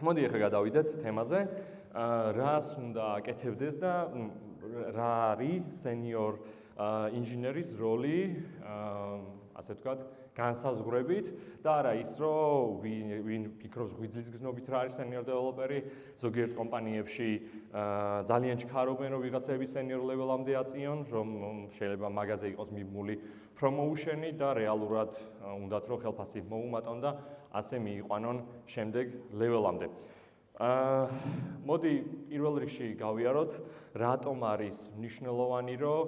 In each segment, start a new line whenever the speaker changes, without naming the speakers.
მოდი ახლა გადავიდეთ თემაზე, რას უნდა აკეთებდეს და რა არის სენიორ ინჟინერის როლი, ასე ვთქვათ, განსაზღვრებით და არა ის, რომ ვინ ფიქრობს ღვიძლის გზნობით რა არის სენიორ დეველოპერი, ზოგიერთ კომპანიებში ძალიან ჩქარობენ, რომ ვიღაცები სენიორ ლეველამდე აწიონ, რომ შეიძლება მაგაზე იყოს მიბმული პრომოუშენი და რეალურად უნდათ რომ ხელფასი მოუმატონ და ასე მიიყვანონ შემდეგ ლეველამდე. მოდი პირველ რიგში გავიაროთ, რატომ არის მნიშვნელოვანი, რომ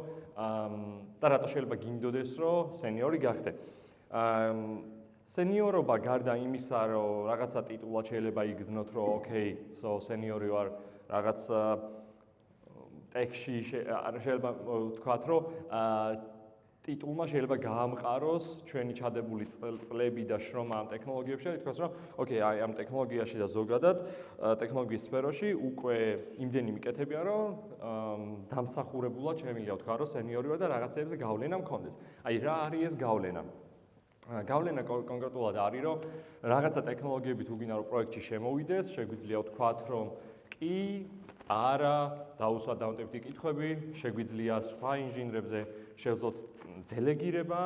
და რატო შეიძლება გინდოდეს, რომ სენიორი გახდე. სენიორობა გარდა იმისა, რომ რაღაცა ტიტულად შეიძლება იგრძნოთ, რომ ოკეი, სენიორი ვარ რაღაც ტექში შეიძლება ვთქვათ, რომ ტიტულმა შეიძლება გაამყაროს ჩვენი ჩადებული წლები და შრომა ამ ტექნოლოგიებში და ითქვას, რომ ოკეი, აი ამ ტექნოლოგიაში და ზოგადად ტექნოლოგიის სფეროში უკვე იმდენი მიკეთებია, რომ დამსახურებულად შემიძლია ვთქვა, რომ სენიორი ვარ და რაღაცეებზე გავლენა მქონდეს. აი რა არის ეს გავლენა? გავლენა კონკრეტულად არის, რომ რაღაცა ტექნოლოგიებით უგინა რომ პროექტში შემოვიდეს, შეგვიძლია ვთქვათ, რომ კი, არა, დაუსვადავდებითი კითხვები, შეგვიძლია სხვა ინჟინრებზე შევძლოთ დელეგირება,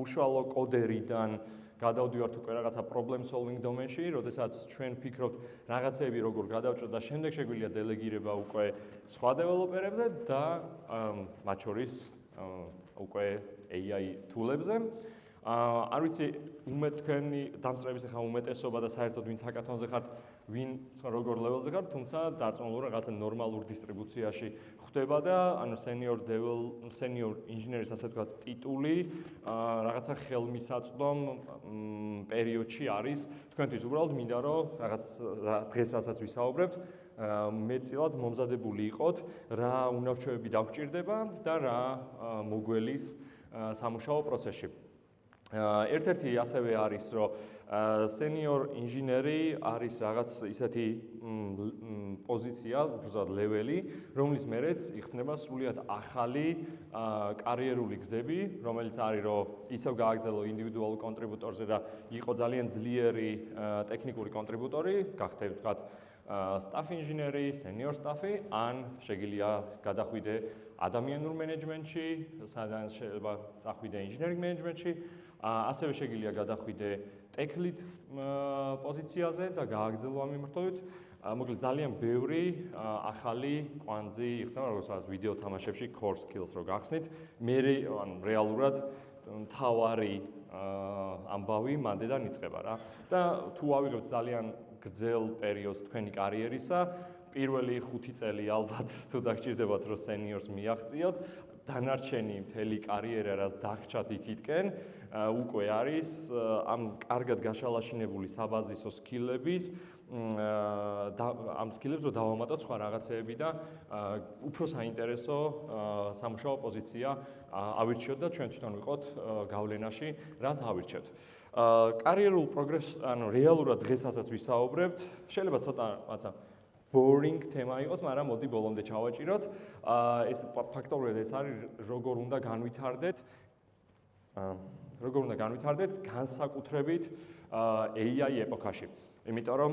უშუალო კოდერიდან გადავდივართ უკვე რაღაცა problem solving დომენში, როდესაც ჩვენ ვფიქრობთ რაღაცები როგორ გადავჭროთ და შემდეგ შეგვიძლია დელეგირება უკვე სხვა დეველოპერებზე და მათ შორის უკვე AI tool-ებზე. არ ვიცი, თქვენი დამსწრების ახლა უმეტესობა და საერთოდ ვინც ჰაკათონზე ხართ, ვინ როგორ ლეველზე ხართ, თუმცა დარწმუნებული რაღაცა ნორმალურ დისტრიბუციაში ხდება და ანუ სენიორ ინჟინერის ასე ვთქვათ ტიტული რაღაცა ხელმისაწვდომ პერიოდში არის თქვენთვის უბრალოდ მინდა რომ რაღაც დღეს რასაც ვისაუბრებთ მეტწილად მომზადებული იყოთ რა უნარჩვევები დაგჭირდება და რა მოგველის სამუშაო პროცესში. ერთ-ერთი ასევე არის, რომ სენიორ ინჟინერი არის რაღაც ისეთი პოზიცია, უბრალოდ ლეველი, რომლის მერეც იხსნება სრულიად ახალი კარიერული გზები, რომელიც არის, რომ ისევ გააგრძელო ინდივიდუალურ კონტრიბუტორზე და იყო ძალიან ძლიერი ტექნიკური კონტრიბუტორი, გახდე ვთქვათ staff ინჟინერი, senior staff-ი, ან შეგიძლია გადახვიდე ადამიანურ მენეჯმენტში, სადაც შეიძლება წახვიდე engineering managementში, ასევე შეგიძლია გადახვიდე tech lead პოზიციაზე და გააგრძელო ამ მიმართულებით. მოკლედ ძალიან ბევრი ახალი კვანძი იხსნება, როგორც ვიდეო თამაშებში core skills რო გახსნით, მე ანუ რეალურად მთავარი ამბავი მანდედან იწყება რა. და თუ ავიღებთ ძალიან გრძელ პერიოდს თქვენი კარიერისა, პირველი 5 წელი ალბათ თუ დაგჭირდებათ რომ სენიორს მიაღწიოთ, დანარჩენი მთელი კარიერა რაც დაგჭათ იქითკენ, უკვე არის ამ კარგად გაშალაშინებული საბაზისო სკილების ამ სკილებს რო დავამატოთ სხვა რაღაცეები და უფრო საინტერესო სამუშაო პოზიცია ავირჩიოთ და ჩვენ თვითონ ვიყოთ გავლენაში, რაც ავირჩევთ. კარიერულ პროგრესს, ანუ რეალურად დღესაც ვისაუბრებთ, შეიძლება ცოტა რაცა boring თემა იყოს, მაგრამ მოდი ბოლომდე ჩავაჭიროთ. ეს ფაქტობრივად ეს არის როგორ უნდა განვითარდეთ განსაკუთრებით AI ეპოქაში. იმიტომ რომ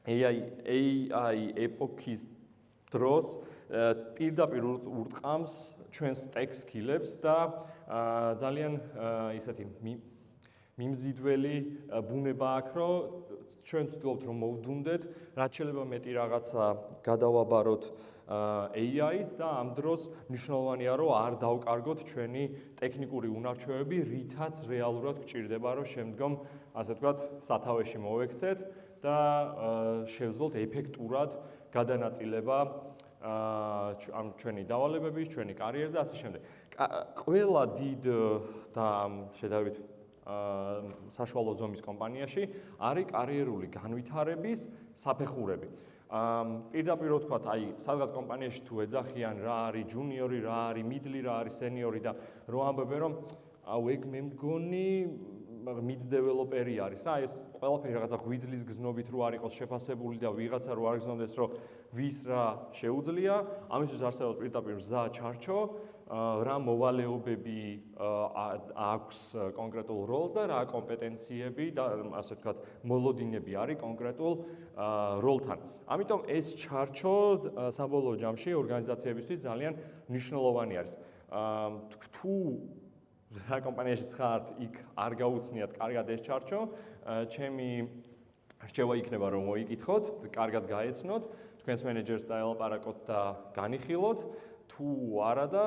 AI ეპოქის დროს პირდაპირ ურტყამს ჩვენს tech skills და ძალიან ისეთი მიმზიდველი ბუნება აქვს, რომ ჩვენ ვცდილობთ რომ მოვდუნდეთ, რაც შეიძლება მეტი რაღაცა გადავაბაროთ AI-ს და ამ დროს მნიშვნელოვანია რომ არ დავკარგოთ ჩვენი ტექნიკური უნარჩვევები, რითაც რეალურად გვჭირდება რომ შემდგომ, ასე ვთქვათ, სათავეში მოვექცეთ და შევძლოთ ეფექტურად გადანაწილება ამ ჩვენი დავალებების, ჩვენი კარიერის და ასე შემდეგ. ყველა დიდ და შედარებით საშუალო ზომის კომპანიაში არის კარიერული განვითარების საფეხურები. პირდაპირ ვთქვათ, აი, სადღაც კომპანიაში თუ ეძახიან რა არის ჯუნიორი, რა არის მიდლი, რა არის სენიორი და რო ამბობენ რომ აუ ეგ მე მგონი mid developer-ი არის. ეს ყველაფერი რაღაცა ღვიძლის გზნობით რო არ იყოს შეფასებული და ვიღაცა რო არ გზნობდეს რომ ვის რა შეუძლია, ამისთვის არსებობს პირდაპირ გზა ჩარჩო რა მოვალეობები აქვს კონკრეტულ როლს და რა კომპეტენციები და ასე ვთქვათ, მოლოდინები არის კონკრეტულ როლთან. ამიტომ ეს ჩარჩო საბოლოო ჯამში ორგანიზაციებისთვის ძალიან მნიშვნელოვანი არის. თუ რა კომპანიაში ხართ, იქ არ გაუცნიათ კარგად ეს ჩარჩო, ჩემი რჩევა იქნება რომ მოიკითხოთ, კარგად გაეცნოთ, თქვენს მენეჯერს დაელაპარაკოთ და განიხილოთ. თუ არა და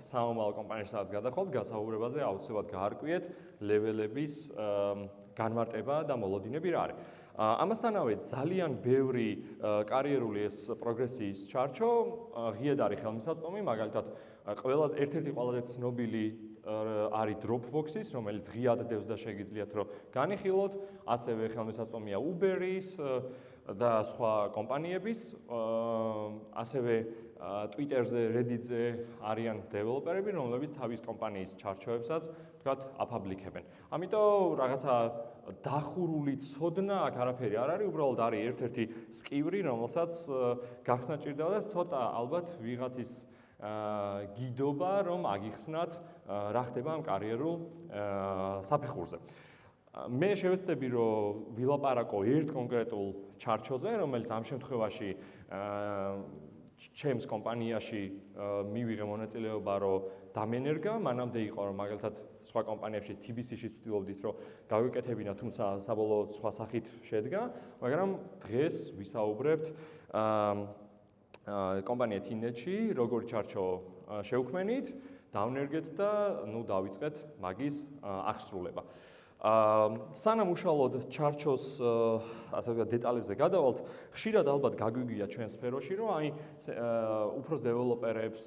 სამომავლო კომპანიაში სადაც გადახვალთ, გასაუბრებაზე აუცილებლად გაარკვიეთ ლეველების განმარტება და მოლოდინები რა არის. ამასთანავე ძალიან ბევრი კარიერული ეს პროგრესიის ჩარჩო ღიად არის ხელმისაწვდომი, მაგალითად ერთ-ერთი ყველაზე ცნობილი არის Dropbox-ის, რომელიც ღიად დევს და შეგიძლიათ რომ განიხილოთ, ასევე ხელმისაწვდომია Uber-ის და სხვა კომპანიების, ასევე Twitter-ზე, Reddit-ზე არიან დეველოპერები, რომლებიც თავის კომპანიის ჩარჩოებსაც, ვთქვათ, აფაბლიქებენ. ამიტომ რაღაცა დახურული ცოდნა აქ არაფერი არ არის, უბრალოდ არის ერთ-ერთი სკივრი, რომელსაც გახსნა ჭირდება და ცოტა ალბათ ვიღაცის გიდობა, რომ აგიხსნათ რა ხდება ამ კარიერულ საფეხურზე. მე შევეცდები, რომ ვილაპარაკო ერთ კონკრეტულ ჩარჩოზე, რომელიც ამ შემთხვევაში ჩემს კომპანიაში მივიღე მონაწილეობა, რომ დამენერგა, მანამდე იყო, რომ მაგალითად სხვა კომპანიებში TBC-შიც ვცდილობდით, რომ გავიკეთებინა, თუმცა საბოლოოდ სხვა სახით შედგა, მაგრამ დღეს ვისაუბრებთ კომპანია Tnet-ში, როგორ ჩარჩო შევქმნით, დავნერგეთ და დავიწყეთ მაგის აღსრულება. სანამ უშუალოდ ჩარჩოს ასე ვთქვათ დეტალებზე გადავალთ, ხშირად ალბათ გაგვიგია ჩვენ სფეროში, რომ აი უფროს დეველოპერებს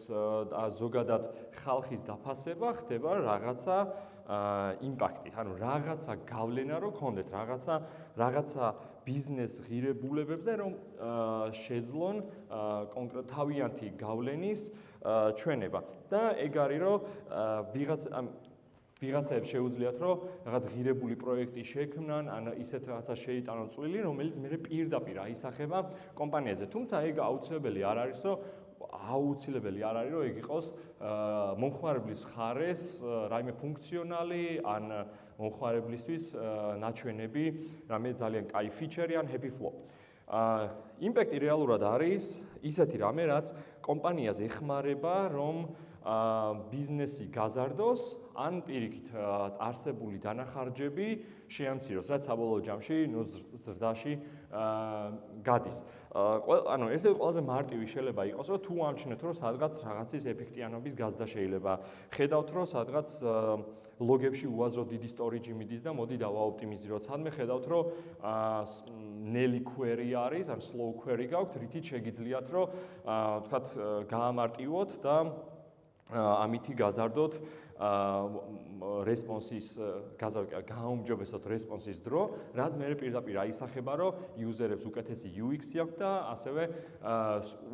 და ზოგადად ხალხის დაფასება ხდება რაღაცა იმპაქტით, ანუ რაღაცა გავლენა რო გქონდეთ, რაღაცა ბიზნეს ღირებულებებზე, რომ შეძლონ კონკრეტ თავიანთი გავლენის ჩვენება. და ეგ არის, რომ ვიღაცებს შეუძლიათ, რომ რაღაც ღირებული პროექტი შექმნან, ან ისეთ რაღაცა შეიტანონ წვლილი, რომელიც მე პირდაპირ აისახება კომპანიაზე. თუმცა ეგ აუცილებელი არ არის, რომ ეგ იყოს მომხმარებლის მხარეს რაიმე ფუნქციონალი, ან მომხმარებლისთვის ნაჩვენები, რამე ძალიან კაი ფიჩერი ან happy flow. იმპექტი რეალურად არის ისეთი რამე, რაც კომპანიას ეხმარება, რომ ბიზნესი გაზარდოს, ან პირიქით არსებული დანახარჯები შეამციროს, რაც საბოლოო ჯამში ზრდაში გადის. ანუ ერთ-ერთი ყველაზე მარტივი შეიძლება იყოს, რომ თუ ამჩნევთ, რომ სადღაც რაღაცის ეფექტიანობის გაზრდა შეიძლება ხედავთ, რომ სადღაც ლოგებში უაზრო დიდი storage მიდის და მოდი დავაოპტიმიზიროთ. სადმე ხედავთ, რომ ნელი query არის, ან slow query გაქვთ, რითიც შეგიძლიათ, რომ ვთქვათ, გაამარტივოთ და ამითი გაზარდოთ response-ის გააუმჯობესოთ response-ის დრო, რაც მე პირდაპირ აისახება, რომ იუზერებს უკეთესი UX-ი აქვს და ასევე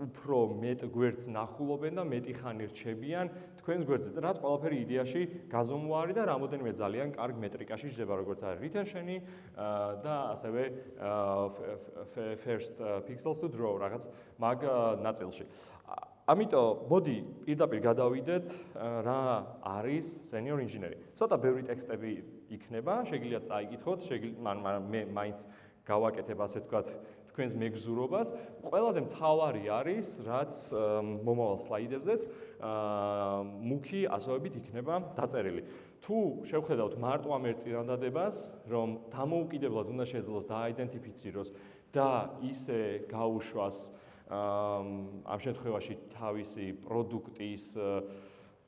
უფრო მეტ გვერდს ნახულობენ და მეტი ხანი რჩებიან თქვენს გვერდზე, რაც ყველაფერი იდეაში გაზომვა არის და რამოდენიმე ძალიან კარგ მეტრიკაში ჯდება, როგორც არის retention-ი და ასევე first pixels to draw რაღაც მაგ ნაწილში. ამიტომ მოდი პირდაპირ გადავიდეთ რა არის senior engineer. ცოტა ბევრი ტექსტები იქნება, შეგიძლიათ წაიკითხოთ, მე მაინც გავაკეთებ ასე ვთქვათ თქვენს მეგზურობას. ყველაზე მთავარი არის, რაც მომავალ სლაიდებზეც მუქი ასოებით იქნება დაწერილი. თუ შევხედავთ მარტო ამ ერთ წინადადებას, რომ დამოუკიდებლად უნდა შეძლოს დააიდენტიფიციროს და ისე გაუშვას ამ შემთხვევაში თავისი პროდუქტის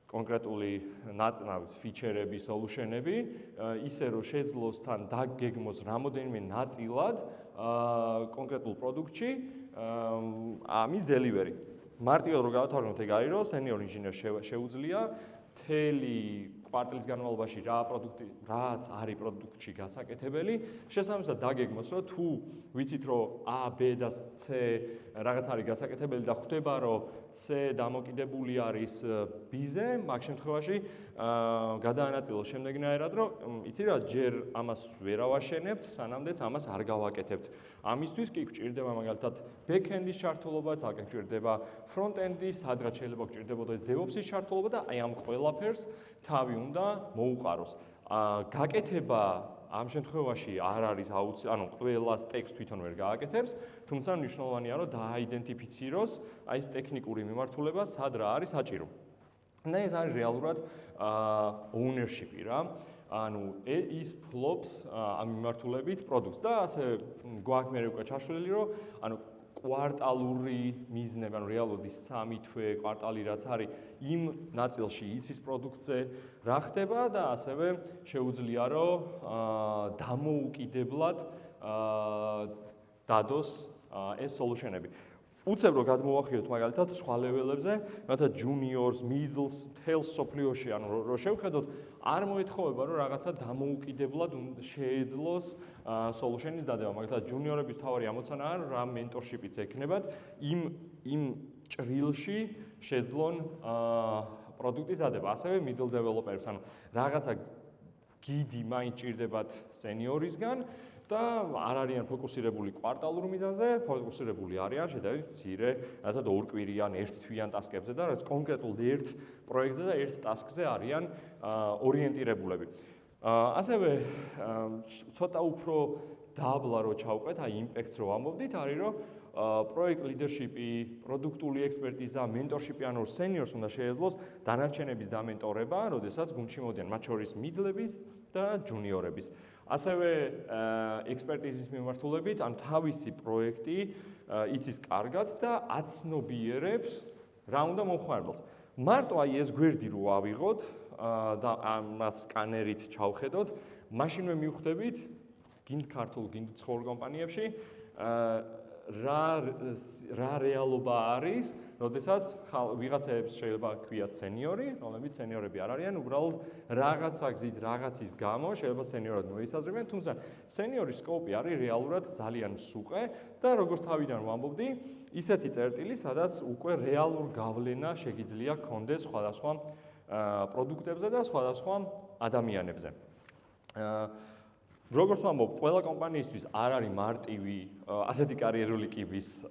კონკრეტული ფიჩერები, სოლუშენები, ისე რომ შეძლოს თან დაგეგმოს რამოდენიმე ნაწილად კონკრეტულ პროდუქტში ამის delivery. მარტივად რომ გავთავაზოთ ეგ არის, რომ senior engineer შეუძლია მთელი კვარტლის განმავლობაში რაც არის პროდუქტში გასაკეთებელი, შესაბამისად დაგეგმოს, რომ თუ ვიცით, რომ A, B და C რაღაც არის გასაკეთებელი და ხვდება, რომ C დამოკიდებული არის B-ზე, მაგ შემთხვევაში გადაანაწილოს შემდეგნაირად, რომ იცი რა, ჯერ ამას ვერ ავაშენებთ, სანამდეც ამას არ გავაკეთებთ. ამისთვის კი გვჭირდება მაგალითად back-end-ის ჩართულობა, თალკენ გვჭირდება front-end-ის, სადღაც შეიძლება გვჭირდებოდეს DevOps-ის ჩართულობა და აი ამ ყველაფერს თავი უნდა მოუყაროს. გაკეთება ამ შემთხვევაში არ არის ანუ ყველას ტექსტ თვითონ ვერ გააკეთებს, თუმცა მნიშვნელოვანია რომ დააიდენტიფიციროს აი ეს ტექნიკური მიმართულება, სად რა არის საჭირო. და ეს არის რეალურად ownership-ი რა. ანუ ის ფლობს ამ მიმართულებით პროდუქტს და ასე გვაქვს მე უკვე ჩაშლილი რომ ანუ კვარტალური მიზნები, ანუ რეალურად ის 3 თვე კვარტალი რაც არის, იმ ნაწილში იცის პროდუქტზე რა ხდება და ასევე შეუძლია რომ დამოუკიდებლად დადოს ეს solution-ები. უცებ რომ გადმოვახიოთ მაგალითად სხვა level-ებზე, მაგალითად juniors, middles, tails სოფლიოში, ანუ რო შევხედოთ, არ მოეთხოვება რომ რაღაცა დამოუკიდებლად შეეძლოს solution-ის დადება. მაგალითად junior-ების თავარი ამოცანა არის რა mentorship-იც ექნებათ იმ ჭრილში შეძლონ პროდუქტის დადება. ასევე middle developers, ანუ რაღაცა გიდი მაინც ჭირდებათ სენიორისგან და არ არიან ფოკუსირებული კვარტალურ მიზანზე, ფოკუსირებული არიან შედარებით მცირე, რათა ორკვირიან, ერთთვიან ტასკებზე და რაც კონკრეტულ ერთ პროექტზე და ერთ ტასკზე არიან ორიენტირებულები. ასევე ცოტა უფრო დაბლა რო ჩავყვეთ, აი იმპექტს რო ვამბობდით, არის რომ project leadership-ი, პროდუქტული ექსპერტიზა, mentorship-ი, ანუ seniors უნდა შეეძლოს დანარჩენების დამენტორება, როდესაც გუნდში მოდიან მათ შორის middle-ების და junior-ების. ასევე ექსპერტიზის მიმართულებით, ან თავისი პროექტი იცის კარგად და აცნობიერებს რა უნდა მომხმარებელს. მარტო აი ეს გვერდი რო ავიღოთ და ამას სკანერით ჩავხედოთ, მაშინვე მივხვდებით, გინდ ქართულ, გინდ ცხოველ კომპანიებში რა რეალობა არის, როდესაც ვიღაცებს შეიძლება ქვიათ სენიორი, რომლებიც სენიორები არ არიან, უბრალოდ რაღაცა გზით, რაღაცის გამო შეიძლება სენიორად მოისაზრებიან, თუმცა სენიორის სკოპი არის რეალურად ძალიან მსუყე და როგორც თავიდან ვამბობდი, ისეთი წერტილი, სადაც უკვე რეალურ გავლენა შეგიძლია გქონდეს სხვადასხვა პროდუქტებზე და სხვადასხვა ადამიანებზე. როგორც ვამბობ, ყველა კომპანიისთვის არ არის მარტივი ასეთი კარიერული კიბის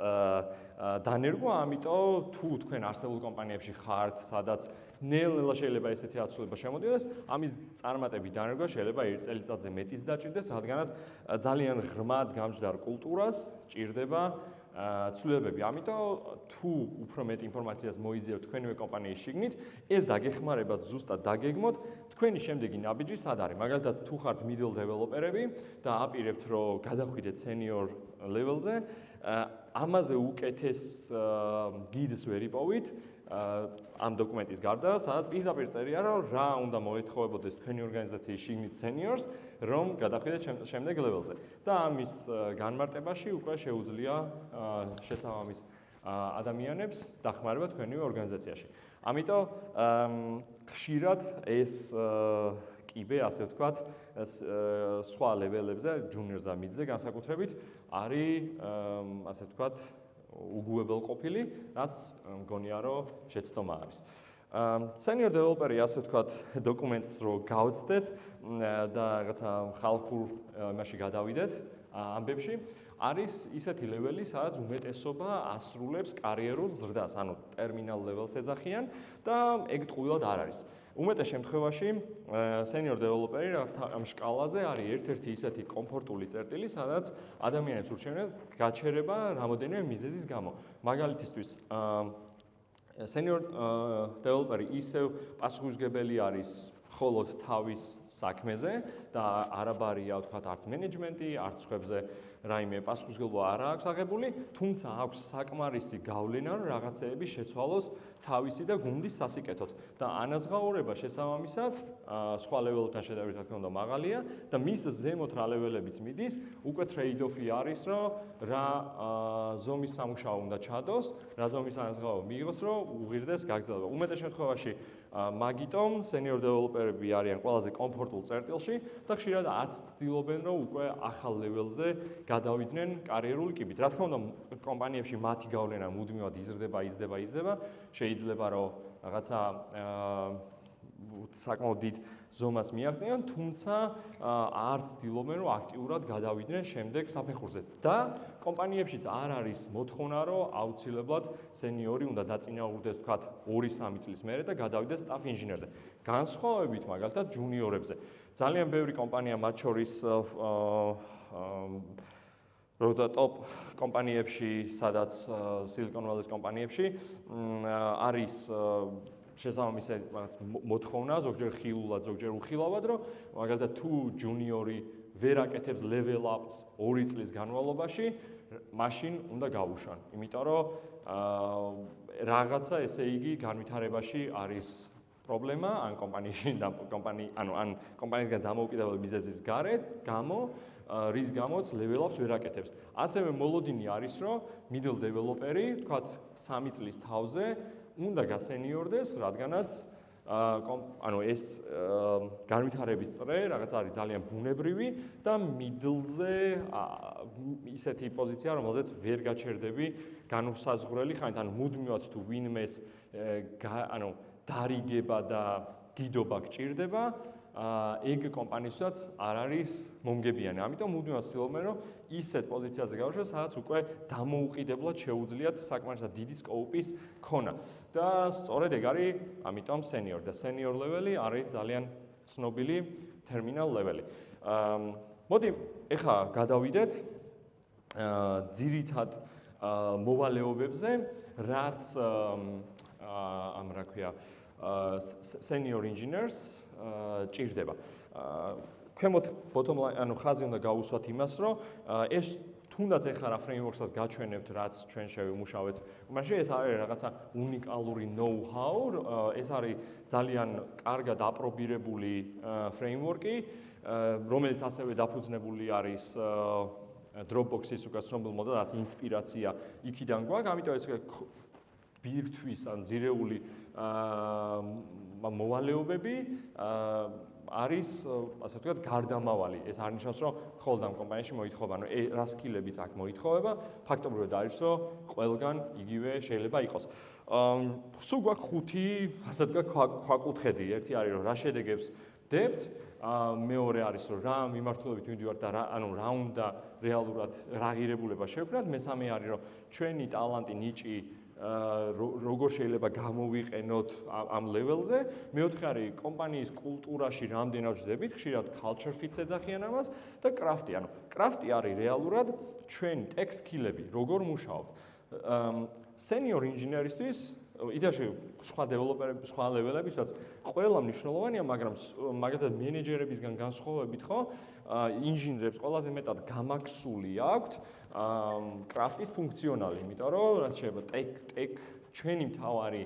დანერგვა, ამიტომ თუ თქვენ არსებულ კომპანიებში ხართ, სადაც ნელ-ნელა შეიძლება ესეთი აცილება შემოდიოდეს, ამის წარმატების დანერგვა შეიძლება 1 წელიწადზე მეტიც დაჭირდეს, რადგანაც ძალიან ღრმად გამჯდარ კულტურას ჭირდება ცვლილებები. ამიტომ თუ უფრო მეტ ინფორმაციას მოიძიებთ თქვენივე კომპანიის შიგნით, ეს დაგეხმარებათ ზუსტად დაგეგმოთ თქვენი შემდეგი ნაბიჯი სად არის. მაგალითად, თუ ხართ middle developer-ები და აპირებთ რომ გადახვიდეთ senior level-ზე, ამაზე უკეთეს გიდს ვერ იპოვით ამ დოკუმენტის გარდა, სადაც პირდაპირ წერია რომ რა უნდა მოეთხოვებოდეს თქვენი ორგანიზაციის შიგნით seniors, რომ გადახვიდეთ შემდეგ level-ზე. და ამის განმარტებაში უკვე შეუძლია შესაბამის ადამიანებს დახმარება თქვენივე ორგანიზაციაში. ამიტომ ხშირად ეს კიბე, ასე ვთქვათ, სხვა level-ებზე, juniors და mid-ზე განსაკუთრებით არის, ასე ვთქვათ, უგუებელყოფილი, რაც მგონია რომ შეცდომა არის. Senior developer-ი, ასე ვთქვათ, დოკუმენტს რო გავცდეთ და რაღაცა ხალხურ იმაში გადავიდეთ ამბებში, არის ისეთი ლეველი, სადაც უმეტესობა ასრულებს კარიერულ ზრდას, ანუ terminal level-ს ეძახიან და ეგ ტყუილად არ არის. უმეტეს შემთხვევაში senior developer-ი ამ შკალაზე არის ერთ-ერთი ისეთი კომფორტული წერტილი, სადაც ადამიანებს ურჩევნიათ გაჩერება რამოდენიმე მიზეზის გამო. მაგალითისთვის senior developer-ი ისევ პასუხისმგებელი არის მხოლოდ თავის საქმეზე და არაბარია, ვთქვათ, არც მენეჯმენტი, არც სხვებზე რაიმე პასუხისმგებლობა არ აქვს აღებული, თუმცა აქვს საკმარისი გავლენა, რომ რაღაცეები შეცვალოს თავისი და გუნდის სასიკეთოდ და ანაზღაურება შესაბამისად სხვა level-თან შედარებით რა თქმა უნდა მაღალია და მის ზემოთ რა level-ებიც მიდის, უკვე trade-off-ი არის, რომ რა ზომის სამუშაო უნდა ჩადოს, რა ზომის ანაზღაურება მიიღოს, რომ უღირდეს გაგრძელება. უმეტეს შემთხვევაში მაგიტომ senior developer-ები არიან ყველაზე კომფორტულ წერტილში და ხშირად არც ცდილობენ, რომ უკვე ახალ ლეველზე გადავიდნენ კარიერული კიბით. რა თქმა უნდა, კომპანიებში მათი გავლენა მუდმივად იზრდება, შეიძლება რომ რაღაცა საკმაოდ დიდ ზომას მიაღწიონ, თუმცა არ ცდილობენ, რომ აქტიურად გადავიდნენ შემდეგ საფეხურზე. და კომპანიებშიც არ არის მოთხოვნა, რომ აუცილებლად სენიორი უნდა დაწინაურდეს, ვთქვათ, 2-3 წლის მერე და გადავიდეს staff ინჟინერზე. განსხვავებით მაგალითად ჯუნიორებზე. ძალიან ბევრი კომპანია, მათ შორის და ტოპ კომპანიებში, სადაც Silicon Valley-ის კომპანიებში არის შესაბამისად მოთხოვნა, ზოგჯერ ხილულად, ზოგჯერ უხილავად, რომ მაგალითად თუ ჯუნიორი ვერ აკეთებს level ups 2 წლის განმავლობაში, მაშინ უნდა გავუშვან. იმიტომ რომ რაღაცა ესე იგი განვითარებაში არის პრობლემა ან კომპანიისგან დამოუკიდებელი ბიზნესის გამო, რის გამოც level ups ვერ აკეთებს. ასევე მოლოდინი არის, რომ middle developer-ი, ვთქვათ, 3 წლის თავზე უნდა გასენიორდეს, რადგანაც ეს განვითარების წრე რაღაც არის ძალიან ბუნებრივი და middle-ზე ისეთი პოზიცია, რომელზეც ვერ გაჩერდები განუსაზღვრელი ხანით, მუდმივად თუ ვინმეს დარიგება და გიდობა გჭირდება, ეგ კომპანიისთვისაც არ არის მომგებიანი. ამიტომ მუდმივად ვცდილობენ, რომ ისეთ პოზიციაზე გავუშვათ, სადაც უკვე დამოუკიდებლად შეუძლიათ საკმარისად დიდი სკოუპის ქონა. და სწორედ ეგ არის, ამიტომ senior და senior level-ი არის ძალიან ცნობილი terminal level-ი. მოდი, ეხლა გადავიდეთ ძირითად მოვალეობებზე, რაც რა ქვია, senior engineers ჭირდება. ქვემოთ bottom line, ხაზი უნდა გავუსვათ იმას, რომ ეს თუნდაც ეხლა რა frameworks-ას გაჩვენებთ, რაც ჩვენ შევიმუშავეთ, მაშინ ეს არის რაღაცა უნიკალური know-how, ეს არის ძალიან კარგად აპრობირებული framework-ი, რომელიც ასევე დაფუძნებული არის Dropbox-ის უკაც ცნობილ მოდელზე, რაც ინსპირაცია იქიდან გვაქვს, ამიტომ ეს ბირთვის ან ძირეული მოვალეობები არის, ასე ვთქვათ, გარდამავალი. ეს არ ნიშნავს, რომ მხოლოდ ამ კომპანიაში მოითხოვება, რა სკილებიც აქ მოითხოვება, ფაქტობრივად არის, რომ ყველგან იგივე შეიძლება იყოს. სულ გვაქვს 5, ასე ვთქვათ, ქვაკუთხედი. ერთი არის, რომ რა შედეგებს ვდებთ, მეორე არის, რომ რა მიმართულებით მივდივართ და რა უნდა რეალურად რა ღირებულება შევქმნათ, მესამე არის, რომ ჩვენი ტალანტი, ნიჭი როგორ შეიძლება გამოვიყენოთ ამ level-ზე, მეოთხე არის კომპანიის კულტურაში რამდენად ვждებით, ხშირად culture fit-ს ეძახიან ამას და craft-ი, craft-ი არის რეალურად ჩვენი tech skill-ები, როგორ მუშაობთ. Senior engineer-ისთვის, იდეაში სხვა developer-ები, სხვა level-ებისაც ყველა მნიშვნელოვანია, მაგრამ მაგალითად მენეჯერებისგან განსხვავებით, ხო, ინჟინრებს ყველაზე მეტად გამაქსული აქვთ craft-ის ფუნქციონალი, იმიტომ რომ რაც შეიძლება tech ჩვენი მთავარი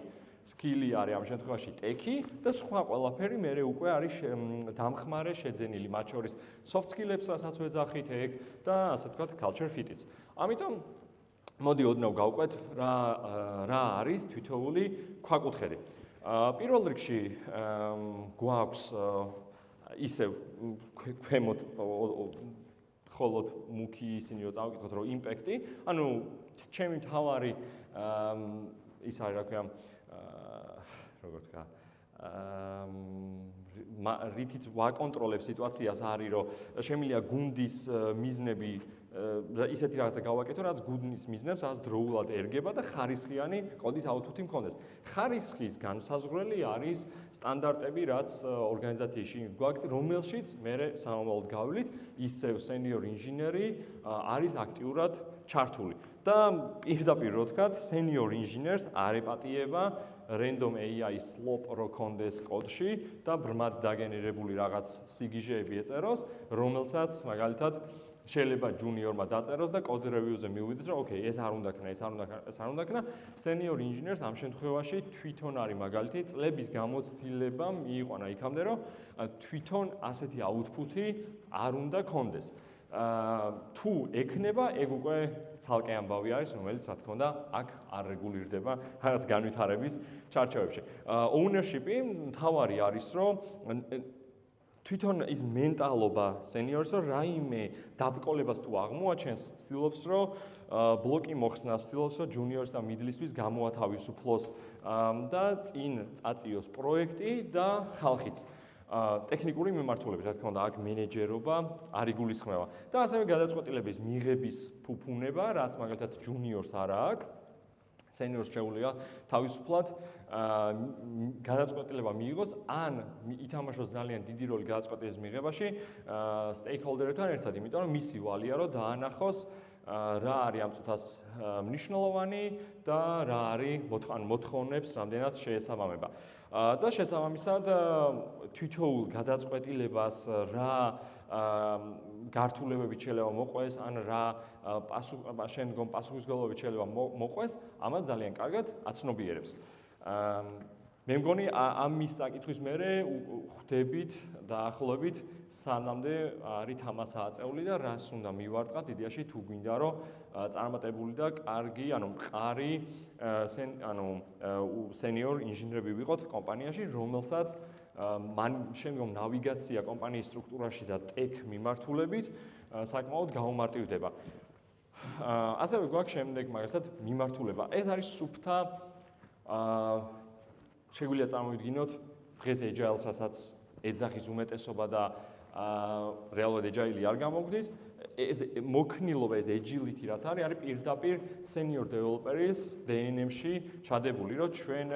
skill-ი არის ამ შემთხვევაში tech-ი და სხვა ყველაფერი მე უკვე არის დამხმარე შეძენილი, მათ შორის soft skill-ებს რასაც ვეძახით ეგ და ასე ვთქვათ culture fit-იც. ამიტომ მოდი ოდნავ გავყვეთ რა არის თითოეული ქვაკუთხედი. პირველ რიგში გვაქვს ისევ ქვემოთ ხოლოდ მუქი ისინი რომ წავკითხოთ რომ იმპექტი, ანუ ჩემი მთავარი ის არის რა ქვია, როგორ თქვა, რითიც ვაკონტროლებ სიტუაციას არის რომ შემიძლია გუნდის მიზნები ისეთი რაღაცა გავაკეთო, რაც გუნდის მიზნებს ას დროულად ერგება და ხარისხიანი კოდის აუთპუტი მქონდეს. ხარისხის განსაზღვრელი არის სტანდარტები, რაც ორგანიზაციაში გვაქვს, რომელშიც მე სამომავლოდ გავლით, ისევ senior ინჟინერი არის აქტიურად ჩართული. და პირდაპირ რო ვთქვათ, senior engineers არ ეპატიება random AI slop რო კონდეს კოდში და brmad დაგენერებული რაღაც სიგიჟეები ეწეროს, რომელსაც მაგალითად შეიძლება ჯუნიორმა დაწეროს და კოდ რევიუზე მივიდეთ, რომ ოკეი, ეს არ უნდა ქნა, ეს არ უნდა ქნა. Senior engineers ამ შემთხვევაში თვითონ არის მაგალითი წლების გამოცდილება მიიყვანა იქამდე, რომ თვითონ ასეთი აუთპუტი არ უნდა კონდეს. თუ ექნება, ეგ უკვე ცალკე ამბავი არის, რომელიც რა თქმა უნდა აქ არ რეგულირდება რაღაც განვითარების ჩარჩოებში. Ownership-ი მთავარი არის, რომ თვითონ ის მენტალობა სენიორის, რომ რაიმე დაბრკოლებას თუ აღმოაჩენს, ცდილობს, რომ ბლოკი მოხსნას, ცდილობს, რომ ჯუნიორს და მიდლისთვის გამოათავისუფლოს და წინ წაწიოს პროექტი და ხალხიც. ტექნიკური მიმართულებით, რა თქმა უნდა, აქ მენეჯერობა არ იგულისხმება. და ასევე გადაწყვეტილების მიღების ფუფუნება, რაც მაგალითად ჯუნიორს არ აქვს, სენიორს შეუძლია თავისუფლად გადაწყვეტილება მიიღოს, ან ითამაშოს ძალიან დიდი როლი გადაწყვეტილების მიღებაში სტეიქჰოლდერებთან ერთად, იმიტომ რომ მისი ვალია, რომ დაანახოს რა არის ამ წუთას მნიშვნელოვანი და რა არის მოთხოვნებს რამდენად შეესაბამება. და შესაბამისად თითოეულ გადაწყვეტილებას რა გართულებებით შეიძლება მოყვეს, ან რა შემდგომ პასუხისმგებლობით შეიძლება მოყვეს, ამას ძალიან კარგად აცნობიერებს. მე მგონი ამის საკითხვის მერე ხვდებით დაახლოებით სანამდე არის თამასა აწეული და რას უნდა მივარტყათ იდეაში თუ გვინდა რომ წარმატებული და კარგი, ანუ მყარი სენიორ ინჟინრები ვიყოთ კომპანიაში, რომელსაც შემდგომ ნავიგაცია კომპანიის სტრუქტურაში და ტექ მიმართულებით საკმაოდ გაუმარტივდება. ასევე გვაქვს შემდეგ მაგალითად მიმართულება. ეს არის სუფთა შეგვიძლია წარმოვიდგინოთ დღეს agile-ს, რასაც ეძახის უმეტესობა და რეალურად agile-ი არ გამოგდის. ეს მოქნილობა, ეს agility რაც არის პირდაპირ senior developer-ის DNM-ში ჩადებული, რომ ჩვენ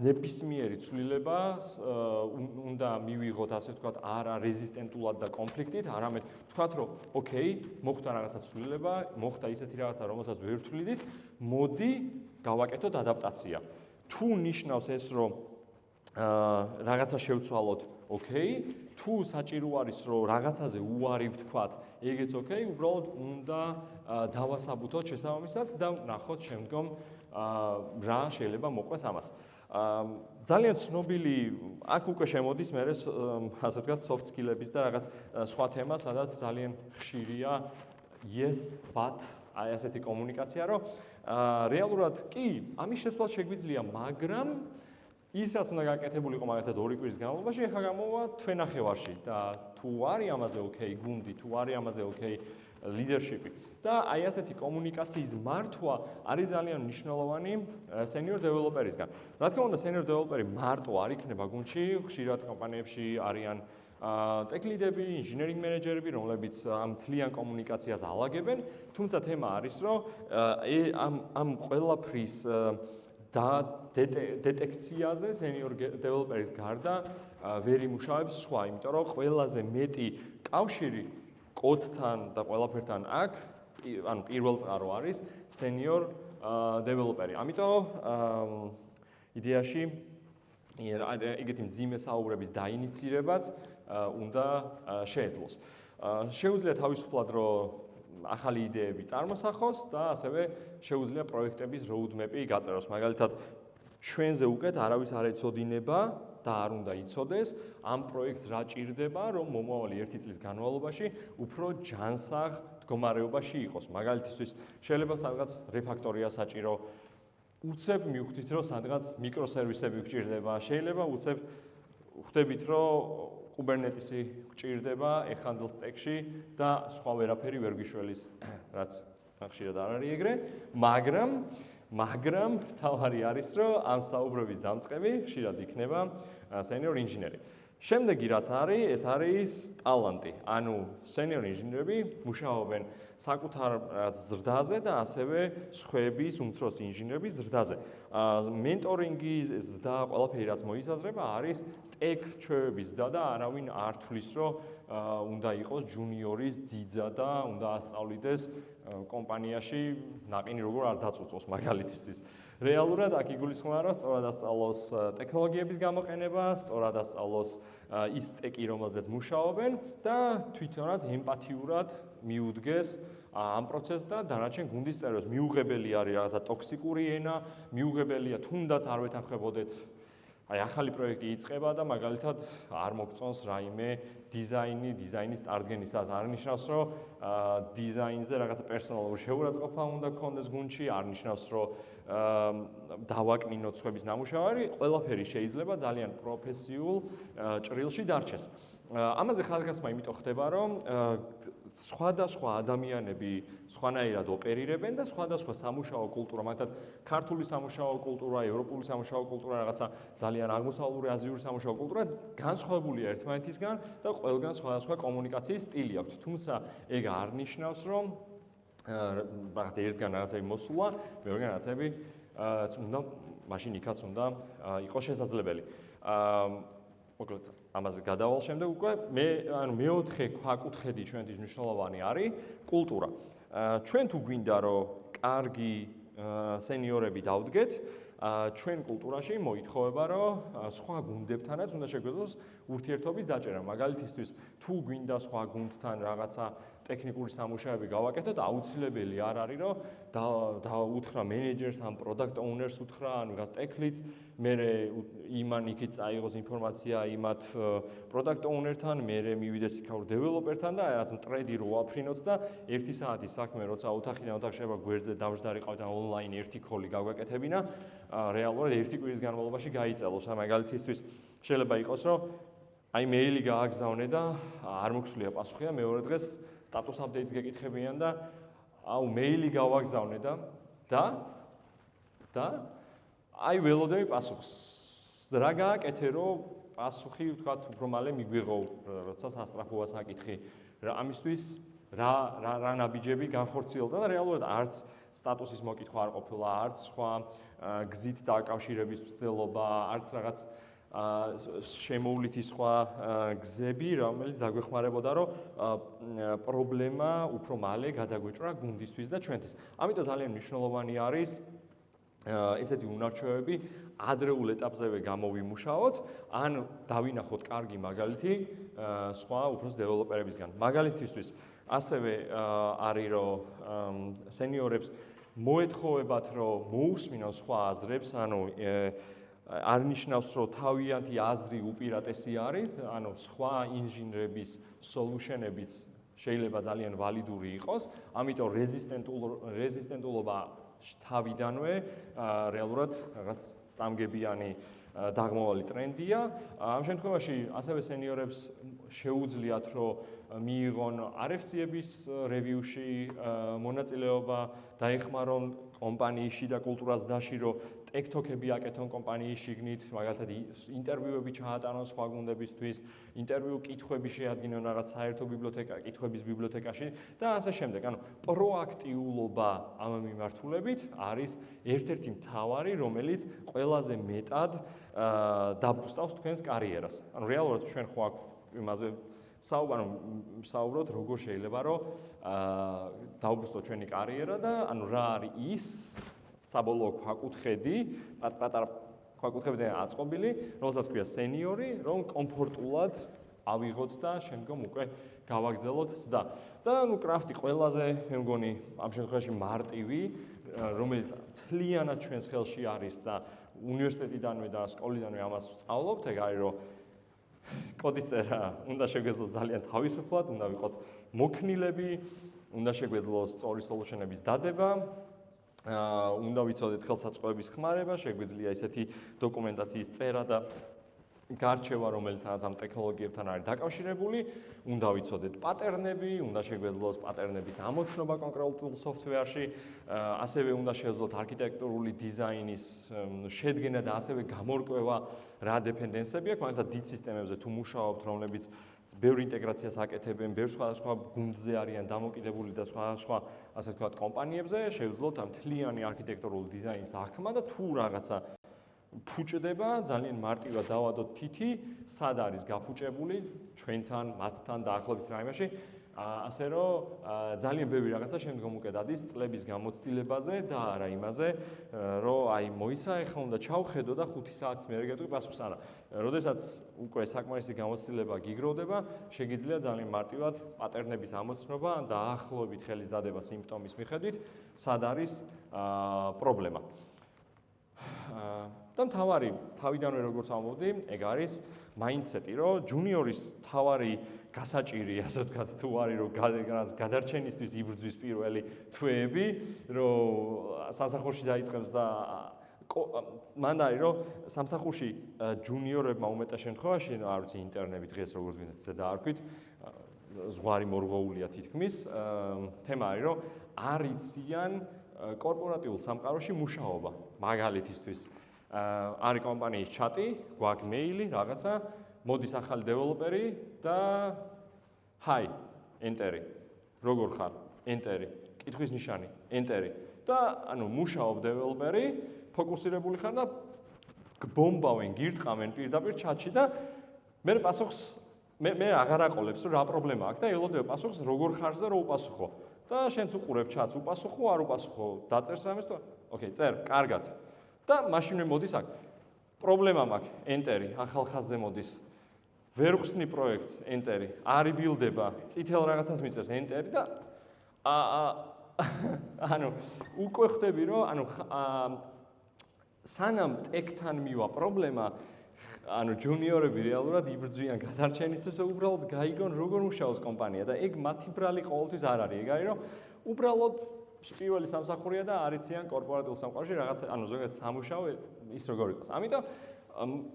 ნებისმიერი ცვლილება უნდა მივიღოთ, ასე ვთქვათ, არა რეზისტენტულად და კონფლიქტით, არამედ ვთქვათ, რომ ოკეი, მოხდა რაღაცა ცვლილება, მოხდა ისეთი რაღაცა, რომელსაც ვერ ვთვლიდით, მოდი გავაკეთოთ ადაპტაცია. თუ ნიშნავს ეს, რომ რაღაცა შევცვალოთ, ოკეი, თუ საჭირო არის, რომ რაღაცაზე უარი ვთქვათ, ეგეც ოკეი, უბრალოდ უნდა დავასაბუთოთ შესაბამისად და ვნახოთ შემდგომ რა შეიძლება მოყვეს ამას. ძალიან ცნობილი, აქ უკვე შემოდის მე ასე ვთქვათ, soft skill-ების და რაღაც სხვა თემა, სადაც ძალიან ხშირია yes, but აი ასეთი კომუნიკაცია, რომ რეალურად კი, ამის შესვლა შეგვიძლია, მაგრამ ის რაც უნდა გაკეთებულიყო მაგალითად 2 კვირის განმავლობაში, ახლა გამოვა თვენახევარში და თუ არის ამაზე ოკეი გუნდი, თუ არის ამაზე ოკეი ლიდერშიპი და აი ასეთი კომუნიკაციის მართვა არის ძალიან მნიშვნელოვანი senior developer-ისგან. რა თქმა უნდა, senior developer-ი მარტო არ იქნება გუნდში, ხშირად კომპანიებში არიან tech lead-ები, engineering manager-ები, რომლებიც ამ მთლიან კომუნიკაციას ალაგებენ, თუმცა თემა არის, რომ ამ ყველაფრის და დეტექციაზე senior developer-ის გარდა ვერ იმუშავებს სხვა, იმიტომ რომ ყველაზე მეტი კავშირი კოდთან და ყველაფერთან აქ, ანუ პირველ წყარო არის senior developer-ი. ამიტომ იდეაში ეგეთი მძიმე საუბრების დაინიცირებაც უნდა შეეძლოს. შეუძლია თავისუფლად რომ ახალი იდეები წარმოსახოს და ასევე შეუძლია პროექტების roadmap-ი გაწეროს. მაგალითად, ჩვენზე უკეთ არავის არ ეცოდინება და არ უნდა იცოდეს ამ პროექტს რა ჭირდება, რომ მომავალი 1 წლის განმავლობაში უფრო ჯანსაღ მდგომარეობაში იყოს. მაგალითისთვის, შეიძლება სადღაც რეფაქტორია საჭირო, უცებ მივხვდით, რომ სადღაც მიკროსერვისები გვჭირდება, შეიძლება უცებ ხვდებით, რომ Kubernetes-ი გვჭირდება Handle Stack-ში და სხვა ვერაფერი ვერ გიშველის, რაც ხშირად არ არის ეგრე, მაგრამ თავარი არის, რომ ამ საუბრების დამწყები ხშირად იქნება senior ინჟინერი. შემდეგი რაც არის, ეს არის ტალანტი. ანუ senior ინჟინერები მუშაობენ საკუთარ ზრდაზე და ასევე სხვების უმცროსი ინჟინერების ზრდაზე. მენტორინგი ზრდა, ყველაფერი რაც მოისაზრება, არის ტექ ჩვევების ზრდა და არავინ არ თვლის, რომ უნდა იყოს ჯუნიორის ძიძა და უნდა ასწავლიდეს კომპანიაში ნაყინი როგორ არ დაწუწოს მაგალითისთვის. რეალურად აქ იგულისხმება, რომ სწორად ასწავლოს ტექნოლოგიების გამოყენება, სწორად ასწავლოს ის ტეკი, რომელზეც მუშაობენ და თვითონაც ემპათიურად მიუდგეს ამ პროცესს და დანარჩენ გუნდის წევრებს. მიუღებელი არის რაღაცა ტოქსიკური ენა, მიუღებელია თუნდაც არ ვეთანხმებოდეთ აი ახალი პროექტი იწყება და მაგალითად არ მოგწონს რაიმე დიზაინის წარდგენისას. არ ნიშნავს, რომ დიზაინზე რაღაცა პერსონალური შეურაცხყოფა უნდა გქონდეს გუნდში, არ ნიშნავს, რომ დავაკნინოთ სხვების ნამუშევარი, ყველაფერი შეიძლება ძალიან პროფესიულ ჭრილში დარჩეს. ამაზე ხალხასმა იმიტომ ხდება, რომ სხვადასხვა ადამიანები სხვანაირად ოპერირებენ და სხვადასხვა სამუშაო კულტურა, მაგალითად ქართული სამუშაო კულტურა, ევროპული სამუშაო კულტურა, რაღაცა ძალიან აღმოსავლური აზიური სამუშაო კულტურა განსხვავებულია ერთმანეთისგან და ყველგან სხვადასხვა კომუნიკაციის სტილი აქვთ. თუმცა ეგ არ ნიშნავს, რომ რაღაცა ერთგან რაღაცები მოსულა, მეორეგან რაღაცები უნდა მაშინ იქაც უნდა იყოს შესაძლებელი. მოკლედ ამაზე გადავალ შემდეგ უკვე მეოთხე ქვაკუთხედი ჩვენთვის მნიშვნელოვანი არის კულტურა. ჩვენ თუ გვინდა რომ კარგი სენიორები დავდგეთ, ჩვენ კულტურაში მოითხოვება რომ სხვა გუნდებთანაც უნდა შეგვეძლოს ურთიერთობის დაჭერა. მაგალითისთვის თუ გვინდა სხვა გუნდთან რაღაცა ტექნიკური სამუშაოები გავაკეთოთ, აუცილებელი არ არის რომ დაუთხრა მენეჯერს ან პროდუქტ ოუნერს უთხრა, ან ვიღაც ტექლიდს, მერე იმან იქით წაიღოს ინფორმაცია იმათ პროდუქტ ოუნერთან, მერე მივიდეს იქაურ დეველოპერთან და რაღაც მტრედი რო ვაფრინოთ და 1 საათის საქმე როცა ოთახიდან ოთახ შეება გვერდზე დამждარიყავ და ონლაინ ერთი კოლი გავაკეთებინა, რეალურად 1 კვირის განმავლობაში გაიწელოს. მაგალითისთვის შეიძლება იყოს რომ აი მეილი გააგზავნე და არ მოგვსულია პასუხი და მეორე დღეს სტატუს აპდეიტს გეკითხებიან და აუ მეილი გავაგზავნე და აი ველოდები პასუხს. რა გააკეთე რომ პასუხი ვთქვათ უფრო მალე მიგვიღო, როცა სასტრაფოა საკითხი. ამისთვის რა ნაბიჯები განხორციელდა და რეალურად არც სტატუსის მოკითხვა არ ყოფილა, არც სხვა გზით დაკავშირების ცდელობა, არც რაღაც შემოვლითი სხვა გზები, რომელიც დაგვეხმარებოდა, რომ პრობლემა უფრო მალე გადაგვეჭრა გუნდისთვის და ჩვენთვის. ამიტომ ძალიან მნიშვნელოვანი არის ესეთი უნარჩვევები ადრეულ ეტაპზევე გამოვიმუშაოთ, ან დავინახოთ კარგი მაგალითი სხვა უფროს დეველოპერებისგან. მაგალითისთვის ასევე არის რომ სენიორებს მოეთხოვებათ რომ მოусმინონ სხვა აზრებს, ანუ არ ნიშნავს რომ თავიანთი აზრი უპირატესი არის, ანუ სხვა ინჟინრების სოლუშენებიც შეიძლება ძალიან ვალიდური იყოს, ამიტომ რეზისტენტულობა თავიდანვე რეალურად რაღაც წამგებიანი დაღმავალი ტრენდია. ამ შემთხვევაში ასევე სენიორებს შეუძლიათ რომ მიიღონ RFC-ების რევიუში მონაწილეობა, დაეხმარონ კომპანიაში და კულტურას დაშირო, ტექ-თოქები აკეთონ კომპანიის შიგნით, მაგალითად ინტერვიუები ჩაატარონ სხვა გუნდებისთვის, ინტერვიუ კითხვები შეადგინონ რაღაც საერთო კითხვების ბიბლიოთეკაში და ასე შემდეგ. ანუ პროაქტიულობა ამ მიმართულებით არის ერთ-ერთი მთავარი, რომელიც ყველაზე მეტად დაბუსტავს თქვენს კარიერას. ანუ რეალურად ჩვენ ხო აქ იმაზე საუბრობთ, როგორ შეიძლება რომ დაუბრუნდეთ ჩვენი კარიერა და ანუ რა არის ის საბოლოო ქვაკუთხედი, პატარა ქვაკუთხედიდან აწყობილი, რომელსაც ქვია სენიორი, რომ კომფორტულად ავიღოთ და შემდგომ უკვე გავაგრძელოთ სდა. და ნუ კრაფტი ყველაზე, მე მგონი, ამ შემთხვევაში მარტივი, რომელიც მთლიანად ჩვენს ხელში არის და უნივერსიტეტიდანვე და სკოლიდანვე ამას ვსწავლობთ, ეგ არის რომ კოდის წერა უნდა შეგვეძლოს ძალიან თავისუფლად, უნდა ვიყოთ მოქნილები, უნდა შეგვეძლოს სწორი სოლუშენების დადება, უნდა ვიცოდეთ ხელსაწყოების ხმარება, შეგვიძლია ისეთი დოკუმენტაციის წერა და გარჩევა, რომელიც ამ ტექნოლოგიებთან არის დაკავშირებული, უნდა ვიცოდეთ პატერნები, უნდა შეგვეძლოს პატერნების ამოცნობა კონკრეტულ სოფტვერში, ასევე უნდა შეძლოთ არქიტექტურული დიზაინის შედგენა და ასევე გამორკვევა რა დეპენდენსები აქვს, მაგალითად დიდ სისტემებზე თუ მუშაობთ, რომლებიც ბევრ ინტეგრაციას აკეთებენ, ბევრ სხვადასხვა გუნდზე არიან დამოკიდებული და სხვადასხვა ასე ვთქვათ კომპანიებზე, შეძლოთ ამ მთლიანი არქიტექტურული დიზაინის აღქმა და თუ რაღაცა ფუჭდება, ძალიან მარტივად დავადოთ თითი, სად არის გაფუჭებული ჩვენთან, მათთან დაახლოებით რაიმაში, ასე რომ ძალიან ბევრი რაღაცა შემდგომ უკვე დადის წლების გამოცდილებაზე და არა იმაზე, რომ აი მოიცა, ეხლა უნდა ჩავხედო და 5 საათის მერე გეტყვი პასუხს. არა, როდესაც უკვე საკმარისი გამოცდილება გიგროვდება, შეგიძლია ძალიან მარტივად პატერნების ამოცნობა და დაახლოებით ხელის დადება სიმპტომის მიხედვით, სად არის პრობლემა. და მთავარი თავიდანვე როგორც ამბობდი, ეგ არის mindset-ი, რომ ჯუნიორის მთავარი გასაჭირი, ასე ვთქვათ, თუ არის რომ გადარჩენისთვის იბრძვის პირველი თვეები, რომ სამსახურში დაიწყებს და მან არის რომ სამსახურში ჯუნიორებმა უმეტეს შემთხვევაში, არ ვიცი ინტერნები დღეს როგორც გინდათ ისე დაარქვით, ზღვარი მორღვეულია თითქმის, თემა არის რომ არ იციან კორპორატიულ სამყაროში მუშაობა. მაგალითისთვის არის კომპანიის ჩატი, გვაქვს მეილი, რაღაცა, მოდის ახალი დეველოპერი და ჰაი, ენტერი. როგორ ხარ? ენტერი. კითხვის ნიშანი, ენტერი. და ანუ მუშაობ დეველოპერი, ფოკუსირებული ხარ და გბომბავენ, გირტყამენ პირდაპირ ჩატში და მე პასუხს მე აღარ აყოლებს რომ რა პრობლემა აქვს და ელოდება პასუხს როგორ ხარ და რო უპასუხო. და შენც უყურებ ჩატს, უპასუხო, არ უპასუხო, დაწერს რამეს თუ ოკეი, წერ, კარგად. და მაშინვე მოდის აქ. პრობლემა მაქვს, ენტერი, ახალ ხაზზე მოდის. ვერ ხსნი პროექტს, ენტერი, არ იბილდება, წითელ რაღაცას მიწევს, ენტერი და ანუ უკვე ხვდები რომ ანუ სანამ ტექთან მივა პრობლემა, ანუ ჯუნიორები რეალურად იბრძვიან გადარჩენისთვის, უბრალოდ გაიგონ როგორ მუშაობს კომპანია და ეგ მათი ბრალი ყოველთვის არ არის. ეგ არის რომ უბრალოდ პირველი სამსახურია და არ იციან კორპორატიულ სამყაროში რაღაც ანუ ზოგადად სამუშაო ის როგორ იყოს. ამიტომ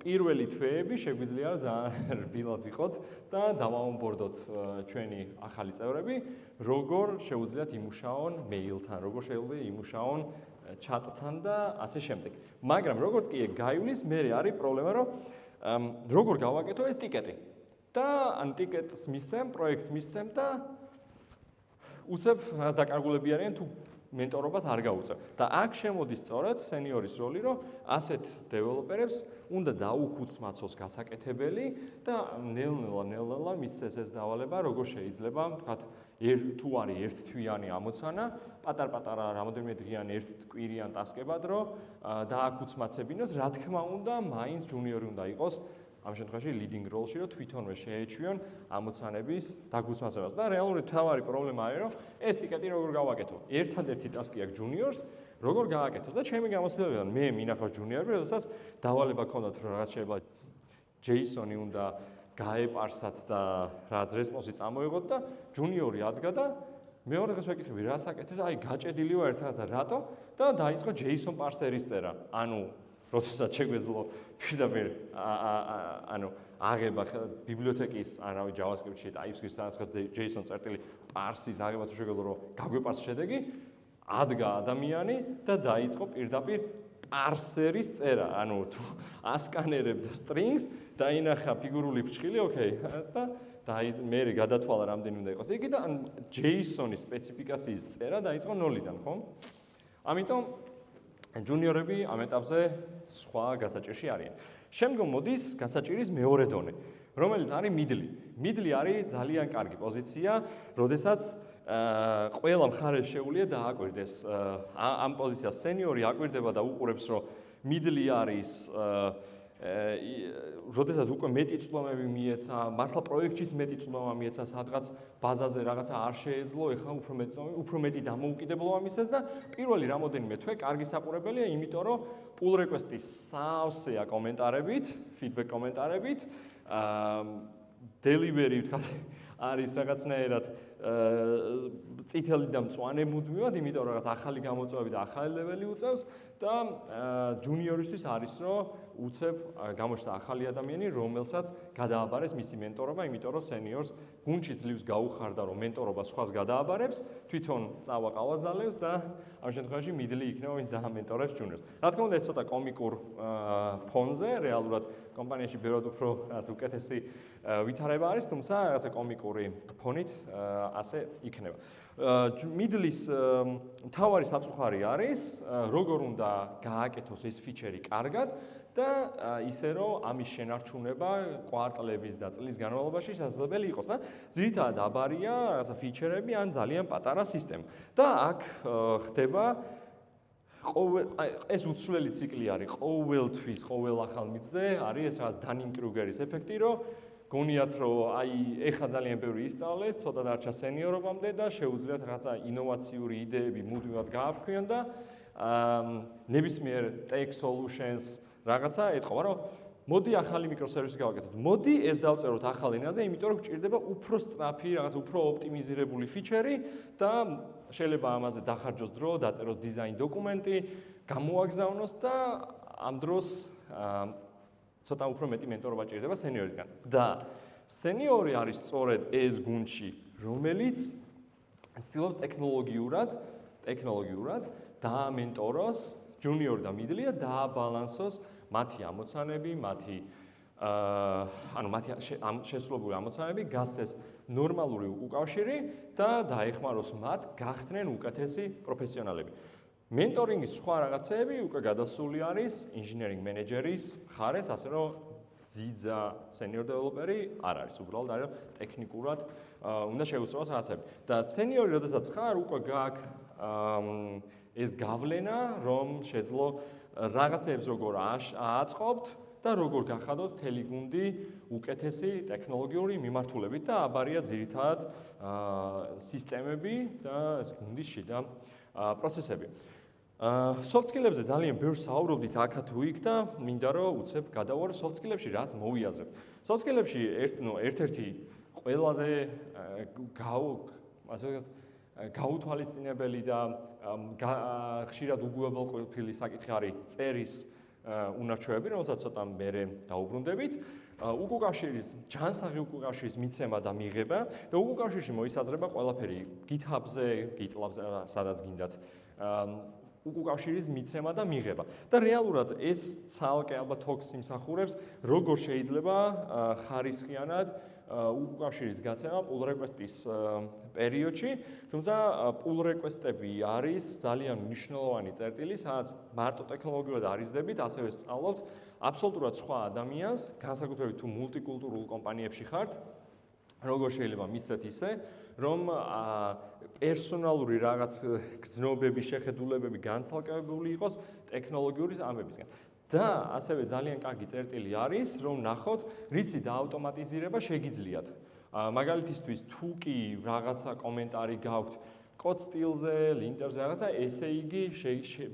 პირველი თვეები შეგვიძლია ძალიან რბილად ვიყოთ და დავაონბორდოთ ჩვენი ახალი წევრები, როგორ შეუძლიათ იმუშაონ მეილთან, როგორ შეუძლიათ იმუშაონ ჩატთან და ასე შემდეგ. მაგრამ როგორც კი ეგ გაივლის, მე არის პრობლემა, რომ როგორ გავაკეთო ეს ტიკეტი. და ან ტიკეტს მისცემ, პროექტს მისცემ და უცებ რას დაკარგულები არიან თუ მენტორობას არ გაუწევ. და აქ შემოდის სწორედ სენიორის როლი, რომ ასეთ დეველოპერებს უნდა დაუხუცმაცოს გასაკეთებელი და ნელ-ნელა მისცეს ეს დავალება, როგორ შეიძლება, ვთქვათ, თუ არის ერთთვიანი ამოცანა, პატარ-პატარა რამოდენიმე დღიანი ერთკვირიან ტასკებად, რომ დააკუცმაცებინოს, რა თქმა უნდა, მაინც ჯუნიორი უნდა იყოს ამ შემთხვევაში leading role-ში, რომ თვითონვე შეეჩვიონ ამოცანების დაგუცმაცებას. და რეალური თავარი პრობლემა არის, რომ ეს ტიკეტი როგორ გავაკეთო. ერთადერთი ტასკი აქვს ჯუნიორს, როგორ გააკეთოს და ჩემი გამოცდილებიდან მე მინახავს ჯუნიორები, როდესაც დავალება ქონდათ, რომ რაღაც შეიძლება JSON-ი უნდა გაეპარსათ და რაღაც რესპონსი წამოიღოთ და ჯუნიორი ადგა და მეორე დღეს ვეკითხები, რა საკეთებ? აი, გაჭედილი ვარ ერთადაც რატო? და დაიწყო JSON პარსერის წერა. ანუ როდესაც შეგვეძლო პირდაპირ ანუ აღება ბიბლიოთეკის, ანუ JavaScript-ში, TypeScript-ში სადაც JSON წერტილი პარსის აღება თუ შეგვეძლო რომ გაგვეპარს შედეგი, ადგა ადამიანი და დაიწყო პირდაპირ პარსერის წერა. ანუ თუ ასკანერებ და strings დაინახა ფიგურული ფრჩხილი, ოკეი, და მე გადათვალა რამდენი უნდა იყოს. იგი და JSON-ის სპეციფიკაციის წერა დაიწყო ნოლიდან, ხო? ამიტომ ჯუნიორები ამ ეტაპზე სხვა გასაჭირში არიან. შემდგომ მოდის გასაჭირის მეორე დონე, რომელიც არის middle. Middle არის ძალიან კარგი პოზიცია, როდესაც ყველა მხარეს შეუძლია დააკვირდეს ამ პოზიციას სენიორი აკვირდება და უყურებს, რომ middle არის როდესაც უკვე მეტი წვლომები მიეცა, მართლა პროექტშიც მეტი წვლომა მიეცა, სადღაც ბაზაზე რაღაცა არ შეეძლო, ეხლა უფრო მეტი დამოუკიდებლობა მისცეს და პირველი რამოდენიმე თვე კარგი საყურებელია, იმიტომ რომ pull request-ის სავსეა კომენტარებით, feedback კომენტარებით, delivery ვთქვათ არის რაღაცნაირად წითელი და მწვანე მუდმივად, იმიტომ რომ რაღაც ახალი გამოწვევები და ახალი ლეველი უწევს და ჯუნიორისთვის არის რომ უცებ გამოჩნდა ახალი ადამიანი, რომელსაც გადააბარეს მისი მენტორობა, იმიტომ რომ სენიორს გუნდში ძლივს გაუხარდა, რომ მენტორობა სხვას გადააბარებს, თვითონ წავა ყავას დალევს და ამ შემთხვევაში middle იქნება, ვინც დაამენტორებს ჯუნიორს. რა თქმა უნდა, ეს ცოტა კომიკურ ფონზე, რეალურად კომპანიაში ბევრად უფრო უკეთესი ვითარება არის, თუმცა რაღაცა კომიკური ფონით ასე იქნება. middle-ის მთავარი საწუხარი არის, როგორ უნდა გააკეთოს ეს ფიჩერი კარგად და ისე რომ ამის შენარჩუნება კვარტლების და წლის განმავლობაში შესაძლებელი იყოს და ძირითადად აბარია რაღაცა ფიჩერები ან ძალიან პატარა სისტემა. და აქ ხდება ეს უცვლელი ციკლი არის ყოველთვის, ყოველ ახალ მითზე არის ეს რაღაც დანინგ-კრუგერის ეფექტი, რომ გონიათ რომ აი ეხლა ძალიან ბევრი ისწავლეს, ცოტა დარჩა სენიორობამდე და შეუძლიათ რაღაცა ინოვაციური იდეები მუდმივად გააფრქვიონ და ნებისმიერ tech solutions რაღაცა ეთყობა, რომ მოდი ახალი მიკროსერვისი გავაკეთოთ. მოდი ეს დავწეროთ ახალ ენაზე, იმიტომ რომ გჭირდება უფრო სწრაფი, რაღაც უფრო ოპტიმიზირებული ფიჩერი და შეიძლება ამაზე დახარჯოს დრო, დაწეროს დიზაინ დოკუმენტი, გამოაგზავნოს და ამ დროს ცოტა უფრო მეტი მენტორობა ჭირდება სენიორისგან. და სენიორი არის სწორედ ეს გუნდში, რომელიც ცდილობს ტექნოლოგიურად დაამენტოროს ჯუნიორი და მიდლია დააბალანსოს მათი ამოცანები, მათი შესრულებული ამოცანები, გასცეს ნორმალური უკავშირი და დაეხმაროს მათ გახდნენ უკეთესი პროფესიონალები. მენტორინგის სხვა რაღაცეები უკვე გადასული არის ინჟინერინგ მენეჯერის ხარეს, ასე რომ ძიძა სენიორ დეველოპერი არ არის, უბრალოდ არის ტექნიკურად უნდა შეუსწავლოს რაღაცები. და სენიორი, როდესაც ხარ, უკვე გააქვს ეს გავლენა, რომ შეძლო რაღაცებს როგორ ააწყობთ და როგორ გახადოთ მთელი გუნდი უკეთესი ტექნოლოგიური მიმართულებით და აბარია ძირითადად სისტემები და ეს გუნდის შიდა პროცესები. soft skills-ზე ძალიან ბევრს საუბრობდით აქა თუ იქ და მინდა რომ უცებ გადავარ soft skills-ში რას მოვიაზრებ. soft skills-ში ერთ-ერთი ყველაზე გაუთვალისწინებელი და ხშირად უგუებელყოფილი საკითხი არის წერის უნარჩვევები, რომელსაც ცოტა მერე დაუბრუნდებით. უკუკავშირის ჯანსაღი უკუკავშირის მიცემა და მიღება და უკუკავშირში მოისაზრება ყველაფერი GitHub-ზე, GitLab-ზე, სადაც გინდათ. უკუკავშირის მიცემა და მიღება. და რეალურად ეს ცალკე ალბათ თოქს იმსახურებს, როგორ შეიძლება ხარისხიანად უკუკავშირის გაცემა pull request-ის პერიოდში, თუმცა pull request-ები არის ძალიან მნიშვნელოვანი წერტილი, სადაც მარტო ტექნოლოგიურად არიზდებით, ასევე სწავლობთ აბსოლუტურად სხვა ადამიანს, განსაკუთრებით თუ მულტიკულტურულ კომპანიებში ხართ, როგორ შეიძლება მისცეთ ისე, რომ პერსონალური რაღაც გრძნობები, შეხედულებები განცალკევებული იყოს ტექნოლოგიური ამბებისგან. და ასევე ძალიან კარგი წერტილი არის, რომ ნახოთ, რისი დაავტომატიზირება შეგიძლიათ. მაგალითისთვის, თუ კი რაღაცა კომენტარი გაქვთ კოდ სტილზე, ლინტერზე რაღაცა, ესე იგი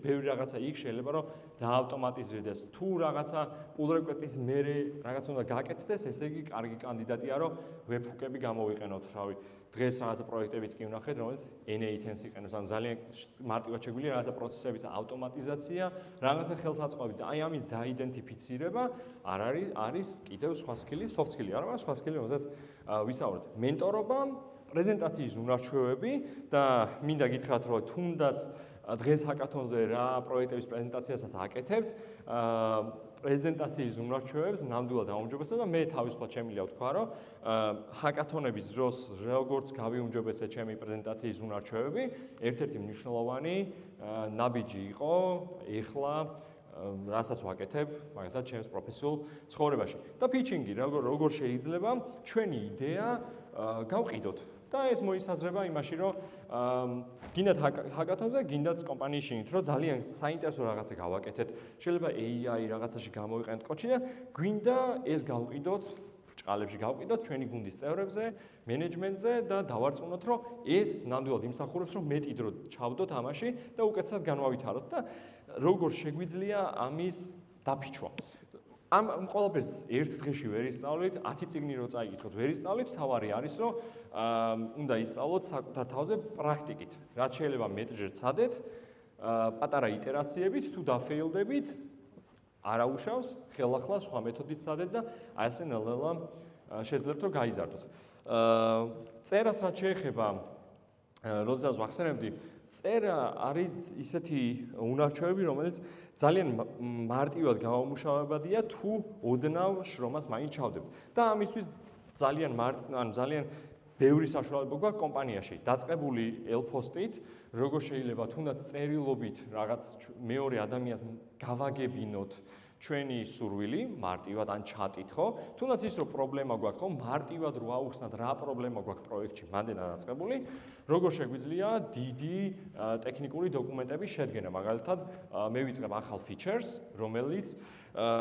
ბევრი რაღაცა იქ შეიძლება რომ დაავტომატიზირდეს. თუ რაღაცა pull request-ის მერე რაღაცა უნდა გაკეთდეს, ესე იგი კარგი კანდიდატია რომ webhook-ები გამოვიყენოთ, რავი. დღეს რაღაცა პროექტებიც კი ვნახეთ, რომელიც N8-ს იყენებს, ანუ ძალიან მარტივად შეგვიძლია რაღაცა პროცესების ავტომატიზაცია, რაღაცა ხელსაწყოები და აი ამის დაიდენტიფიცირება არის კიდევ სხვა სკილი, soft skill-ი არა, მაგრამ სხვა სკილი, რომელსაც ვისაუბრეთ. მენტორობა, პრეზენტაციის უნარჩვევები და მინდა გითხრათ, რომ თუნდაც დღეს ჰაკათონზე რა პროექტების პრეზენტაციასაც აკეთებთ, პრეზენტაციის უნარჩვევებს ნამდვილად აუმჯობესებთ და მე თავისუფლად შემიძლია ვთქვა, რომ ჰაკათონების დროს როგორც გავიუმჯობესე ჩემი პრეზენტაციის უნარჩვევები, ერთ-ერთი მნიშვნელოვანი ნაბიჯი იყო ეხლა რასაც ვაკეთებ, მაგალითად ჩემს პროფესიულ ცხოვრებაში. და pitching-ი როგორ შეიძლება ჩვენი იდეა გავყიდოთ. და ეს მოისაზრება იმაში, რომ გინდათ ჰაკათონზე, გინდათ კომპანიის შინით, რომ ძალიან საინტერესო რაღაცა გავაკეთეთ, შეიძლება AI რაღაცაში გამოვიყენოთ კოდში და გვინდა ეს გავყიდოთ, ბრჭყალებში გავყიდოთ ჩვენი გუნდის წევრებზე, მენეჯმენტზე და დავარწმუნოთ, რომ ეს ნამდვილად იმსახურებს, რომ მეტი დრო ჩავდოთ ამაში და უკეთესად განვავითაროთ და როგორ შეგვიძლია ამის დაფიჩვა. ამ ყველაფერს ერთ დღეში ვერ ისწავლით, 10 წიგნი რო წაიკითხოთ, ვერ ისწავლით, თავარი არის, რომ უნდა ისწავლოთ საკუთარ თავზე პრაქტიკით. რაც შეიძლება მეტჯერ ცადეთ, პატარა იტერაციებით, თუ დაფეილდებით, არაუშავს, ხელახლა სხვა მეთოდით ცადეთ და აი ასე ნელ-ნელა შეძლებთ რომ გაიზარდოთ. წერას რაც შეეხება, როდესაც ვახსენებდი, წერა არის ისეთი უნარჩვევები, რომელიც ძალიან მარტივად გამომუშავებადია, თუ ოდნავ შრომას მაინც ჩავდებთ. და ამისთვის ძალიან ბევრი საშუალება გვაქვს კომპანიაში. დაწყებული ელფოსტით, როგორ შეიძლება თუნდაც წერილობით რაღაც მეორე ადამიანს გავაგებინოთ ჩვენი სურვილი, მარტივად ან ჩატით, ხო? თუნდაც ის რომ პრობლემა გვაქვს, ხო? მარტივად რო აუხსნათ რა პრობლემა გვაქვს პროექტში, მანდ დაწყებული, როგორ შეგვიძლია დიდი ტექნიკური დოკუმენტების შედგენა. მაგალითად, მე ვიწყებ ახალ features,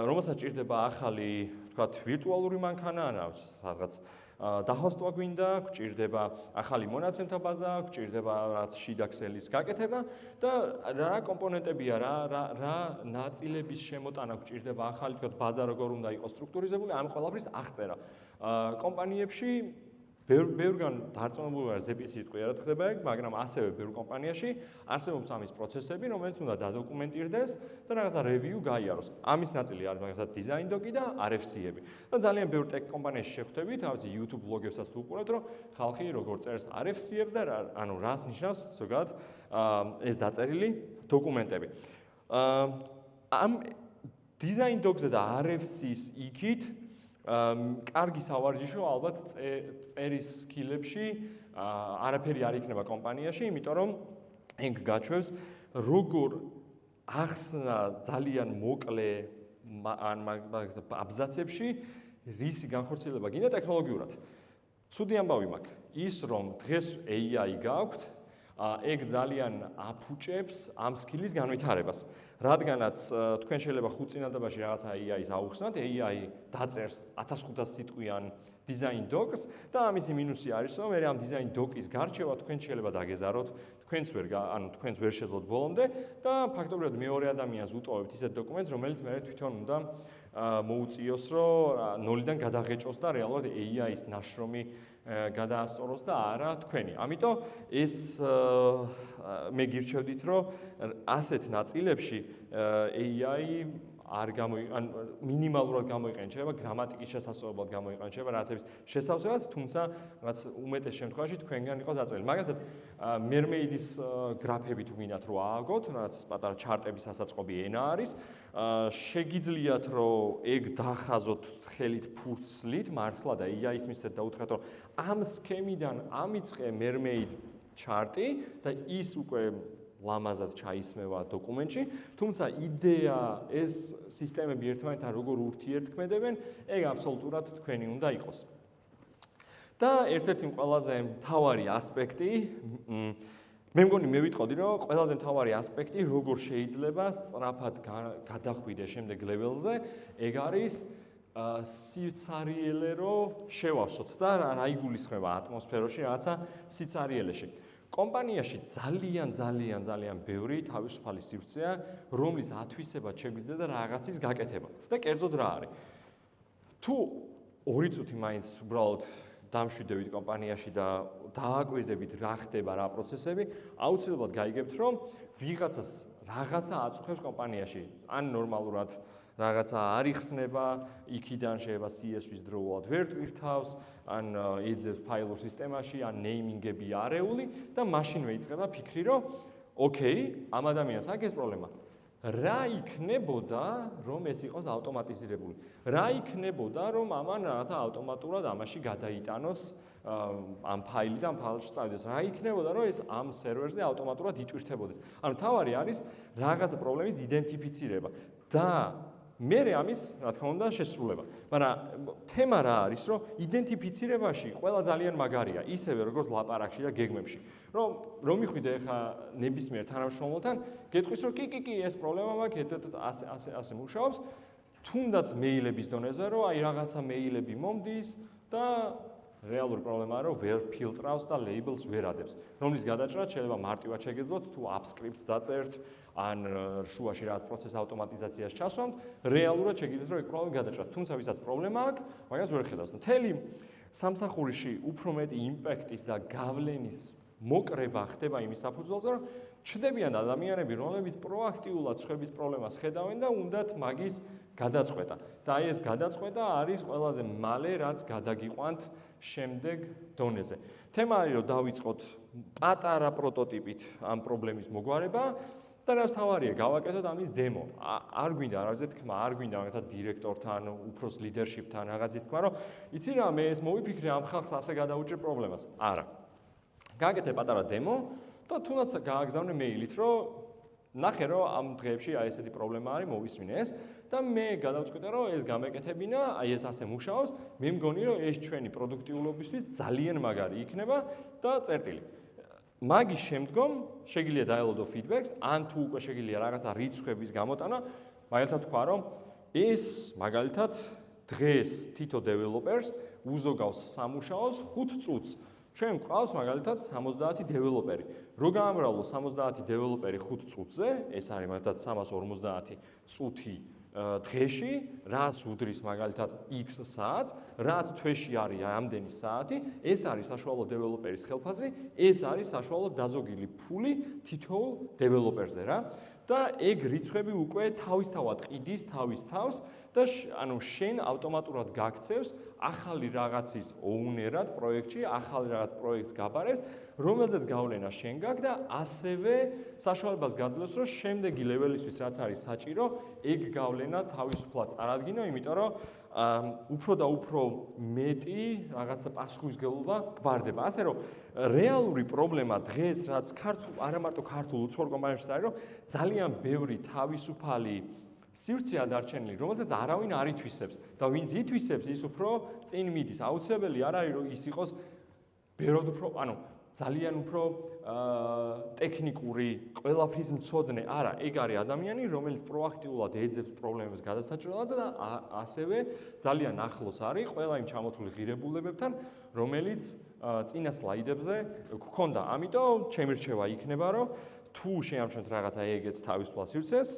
რომელსაც ჭირდება ახალი, თქვათ, ვირტუალური მანქანა, ან რაღაც დაჰოსტვა გვინდა, გვჭირდება ახალი მონაცემთა ბაზა, გვჭირდება რაც შიდა ქსელის გაკეთება და რა კომპონენტებია, რა ნაწილების შემოტანა გვჭირდება ახალი თქვა ბაზა როგორ უნდა იყოს სტრუქტურიზებული, ამ ყველაფრის აღწერა. კომპანიებში ბევრგან დარწმუნებული ვარ ზეპისი სიტყვია რა ხდება ეგ, მაგრამ ასევე ბევრ კომპანიაში არსებობს ამის პროცესები, რომელიც უნდა დადოკუმენტირდეს და რაღაცა review გაიაროს. ამის ნაწილი არის მაგალითად design doc-ი და RFC-ები. და ძალიან ბევრ ტექ კომპანიაში შეხვდებით, რაღაცა YouTube ბლოგებსაც უყურებთ, რომ ხალხი როგორ წერს RFC-ებს და ანუ რას ნიშნავს ზოგადად ეს დაწერილი დოკუმენტები. ამ design doc-ზე და RFC-ის იქით კარგი სავარჯიშო ალბათ წერის სკილებში არაფერი არ იქნება კომპანიაში, იმიტომ რომ ეგ გაჩვევს როგორ ახსნა ძალიან მოკლე აბზაცებში რისი განხორციელება გინდა ტექნოლოგიურად. ცუდი ამბავი მაქვს ის რომ დღეს AI გაქვთ, ეგ ძალიან აფუჭებს ამ სკილის განვითარებას. რადგანაც თქვენ შეიძლება 5 წინადადობაში რაღაცა AI-ს აუხსნათ, AI დაწერს 1500 სიტყვიან design docs და ამისი მინუსი არის, რომ მე ამ design doc-ის გარჩევა თქვენ შეიძლება დაგეზაროთ, თქვენც ვერ შეძლოთ ბოლომდე და ფაქტობრივად მეორე ადამიანს უტოვებთ ისეთ დოკუმენტს, რომელიც მე თვითონ უნდა მოუწიოს, რომ ნოლიდან გადაღეჭოს და რეალურად AI-ის ნაშრომი გადაასწოროს და არა თქვენი. ამიტომ ეს მე გირჩევდით, რომ ასეთ ნაწილებში AI არ ან მინიმალურად გამოიყენეთ, შეიძლება გრამატიკის შესასწავლად გამოიყენეთ, შეიძლება რაღაცების შესავსებად, თუმცა რაღაც უმეტეს შემთხვევაში თქვენგან იყოს დაწერილი. მაგალითად, Mermaid-ის გრაფები თუ გინდათ რომ ააგოთ, რაღაც პატარა ჩარტების ასაწყობი ენა არის, შეგიძლიათ რომ ეგ დახაზოთ ხელით ფურცლით, მართლა და AI-ის მისცეთ და უთხრათ რომ ამ სქემიდან ამიწყე Mermaid ჩარტი და ის უკვე ლამაზად ჩაისმევა დოკუმენტში, თუმცა იდეა ეს სისტემები ერთმანეთთან როგორ ურთიერთქმედებენ, ეგ აბსოლუტურად თქვენი უნდა იყოს. და ერთ-ერთი ყველაზე მთავარი ასპექტი, მე მგონი მე ვიტყოდი, რომ ყველაზე მთავარი ასპექტი, როგორ შეიძლება სწრაფად გადახვიდე შემდეგ level-ზე, ეგ არის სიცარიელე რომ შევავსოთ და რა იგულისხმება ატმოსფეროში რაღაცა სიცარიელეში. კომპანიაში ძალიან ბევრი თავისუფალი სივრცეა, რომლის ათვისებად შეგვიძლია და რაღაცის გაკეთება. და კერძოდ რა არის? თუ 2 წუთი მაინც უბრალოდ დამშვიდებით კომპანიაში და დააკვირდებით რა ხდება, რა პროცესები, აუცილებლად გაიგებთ, რომ ვიღაცას რაღაცა აწუხებს კომპანიაში, ან ნორმალურად რაღაცა არ იხსნება, იქიდან შეიძლება CS-ვის დროულად ვერ ტვირთავს, ან ეძებს ფაილურ სისტემაში, ან ნეიმინგები არეული და მაშინვე იწყება ფიქრი, რომ ოკეი, ამ ადამიანს აქვს ეს პრობლემა. რა იქნებოდა, რომ ეს იყოს ავტომატიზირებული? რა იქნებოდა, რომ ამან რაღაცა ავტომატურად ამაში გადაიტანოს ამ ფაილიდან ფაილში წავიდეს? რა იქნებოდა, რომ ეს ამ სერვერზე ავტომატურად იტვირთებოდეს? ანუ თავარი არის რაღაცა პრობლემის იდენტიფიცირება და მერე ამის, რა თქმა უნდა, შესრულება. მაგრამ თემა რა არის, რომ იდენტიფიცირებაში ყველა ძალიან მაგარია, ისევე როგორც ლაპარაკში და გეგმებში. რომ მიხვიდე ახლა ნებისმიერ თანამშრომელთან, გეტყვის, რომ კი, ეს პრობლემა მაქვს, ასე მუშაობს, თუნდაც მეილების დონეზე, რომ აი რაღაცა მეილები მომდის და რეალური პრობლემაა, რომ ვერ ფილტრავს და labels ვერ ადებს. რომლის გადაჭრა შეიძლება მარტივად შეგეძლოთ, თუ AppScript-ს დაწერთ, ან შუაში რაღაც პროცეს ავტომატიზაციას ჩასვამთ, რეალურად შეგიძლიათ რომ ეგ პრობლემა გადაჭრათ. თუმცა ვისაც პრობლემა აქვს, მაგას ვერ ხედავს. მთელი სამსახურში უფრო მეტი იმპექტის და გავლენის მოკრება ხდება იმის საფუძველზე, რომ ჩნდებიან ადამიანები, რომლებიც პროაქტიულად სხვების პრობლემას ხედავენ და უნდათ მაგის გადაწყვეტა. და აი ეს გადაწყვეტა არის ყველაზე მალე, რაც გადაგიყვანთ შემდეგ დონეზე. თემა არის, რომ დავიწყოთ პატარა პროტოტიპით ამ პრობლემის მოგვარება და რაც თავარია, გავაკეთოთ ამის დემო. არ გვინდა არავის თქმა, არ გვინდა მაგათ დირექტორთან, უფროს ლიდერშიპთან რაღაცის თქმა, რომ იცი რა, მე ეს მოვიფიქრე ამ ხალხს ასე გადაუჭერ პრობლემას. არა. გააკეთე პატარა დემო და თუნდაც გააგზავნე მეილით, რომ ნახე, რომ ამ დღეებში აი ესეთი პრობლემა არის, მოვისმინე ეს და მე გადავწყვიტე, რომ ეს გამეკეთებინა, აი ეს ასე მუშაობს, მე მგონი, რომ ეს ჩვენი პროდუქტიულობისთვის ძალიან მაგარი იქნება და წერტილი. მაგის შემდგომ შეგიძლია დაელოდო ფიდბექს, ან თუ უკვე შეგიძლია რაღაცა რიცხვების გამოტანა, მაგალითად თქვა, რომ ეს მაგალითად დღეს თითო დეველოპერს უზოგავს სამუშაოს 5 წუთს. ჩვენ გვყავს მაგალითად 70 დეველოპერი. რო გაამრავლო 70 დეველოპერი 5 წუთზე, ეს არის მაგალითად 350 წუთი დღეში, რაც უდრის მაგალითად X საათს, რაც თვეში არის ამდენი საათი, ეს არის საშუალო დეველოპერის ხელფასი, ეს არის საშუალო დაზოგილი ფული თითოეულ დეველოპერზე რა. და ეგ რიცხვები უკვე თავისთავად ყიდის თავის თავს და ანუ შენ ავტომატურად გაქცევს ახალი რაღაცის ოუნერად პროექტში, ახალი რაღაც პროექტს გაბარებს, რომელზეც გავლენა შენ გაქვს და ასევე საშუალებას გაძლევს, რომ შემდეგი ლეველისთვის რაც არის საჭირო, ეგ გავლენა თავისუფლად წარადგინო, იმიტომ რომ უფრო და უფრო მეტი რაღაცა პასუხისმგებლობა გვარდება. ასე რომ რეალური პრობლემა დღეს რაც არა მარტო ქართულ უცხოურ კომპანიებში არის, რომ ძალიან ბევრი თავისუფალი სივრცეა დარჩენილი, რომელსაც არავინ არ ითვისებს და ვინც ითვისებს, ის უფრო წინ მიდის. აუცილებელი არ არის რომ ის იყოს ბევრად უფრო, ანუ ძალიან უფრო ტექნიკური, ყველაფრის მცოდნე. არა, ეგ არის ადამიანი, რომელიც პროაქტიულად ეძებს პრობლემებს გადასაჭრელად და ასევე ძალიან ახლოს არის ყველა იმ ჩამოთვლილ ღირებულებებთან, რომელიც წინა სლაიდებზე გქონდა. ამიტომ ჩემი რჩევა იქნება, რომ თუ შეამჩნევთ რაღაცა ეგეთ თავისუფალ სივრცეს,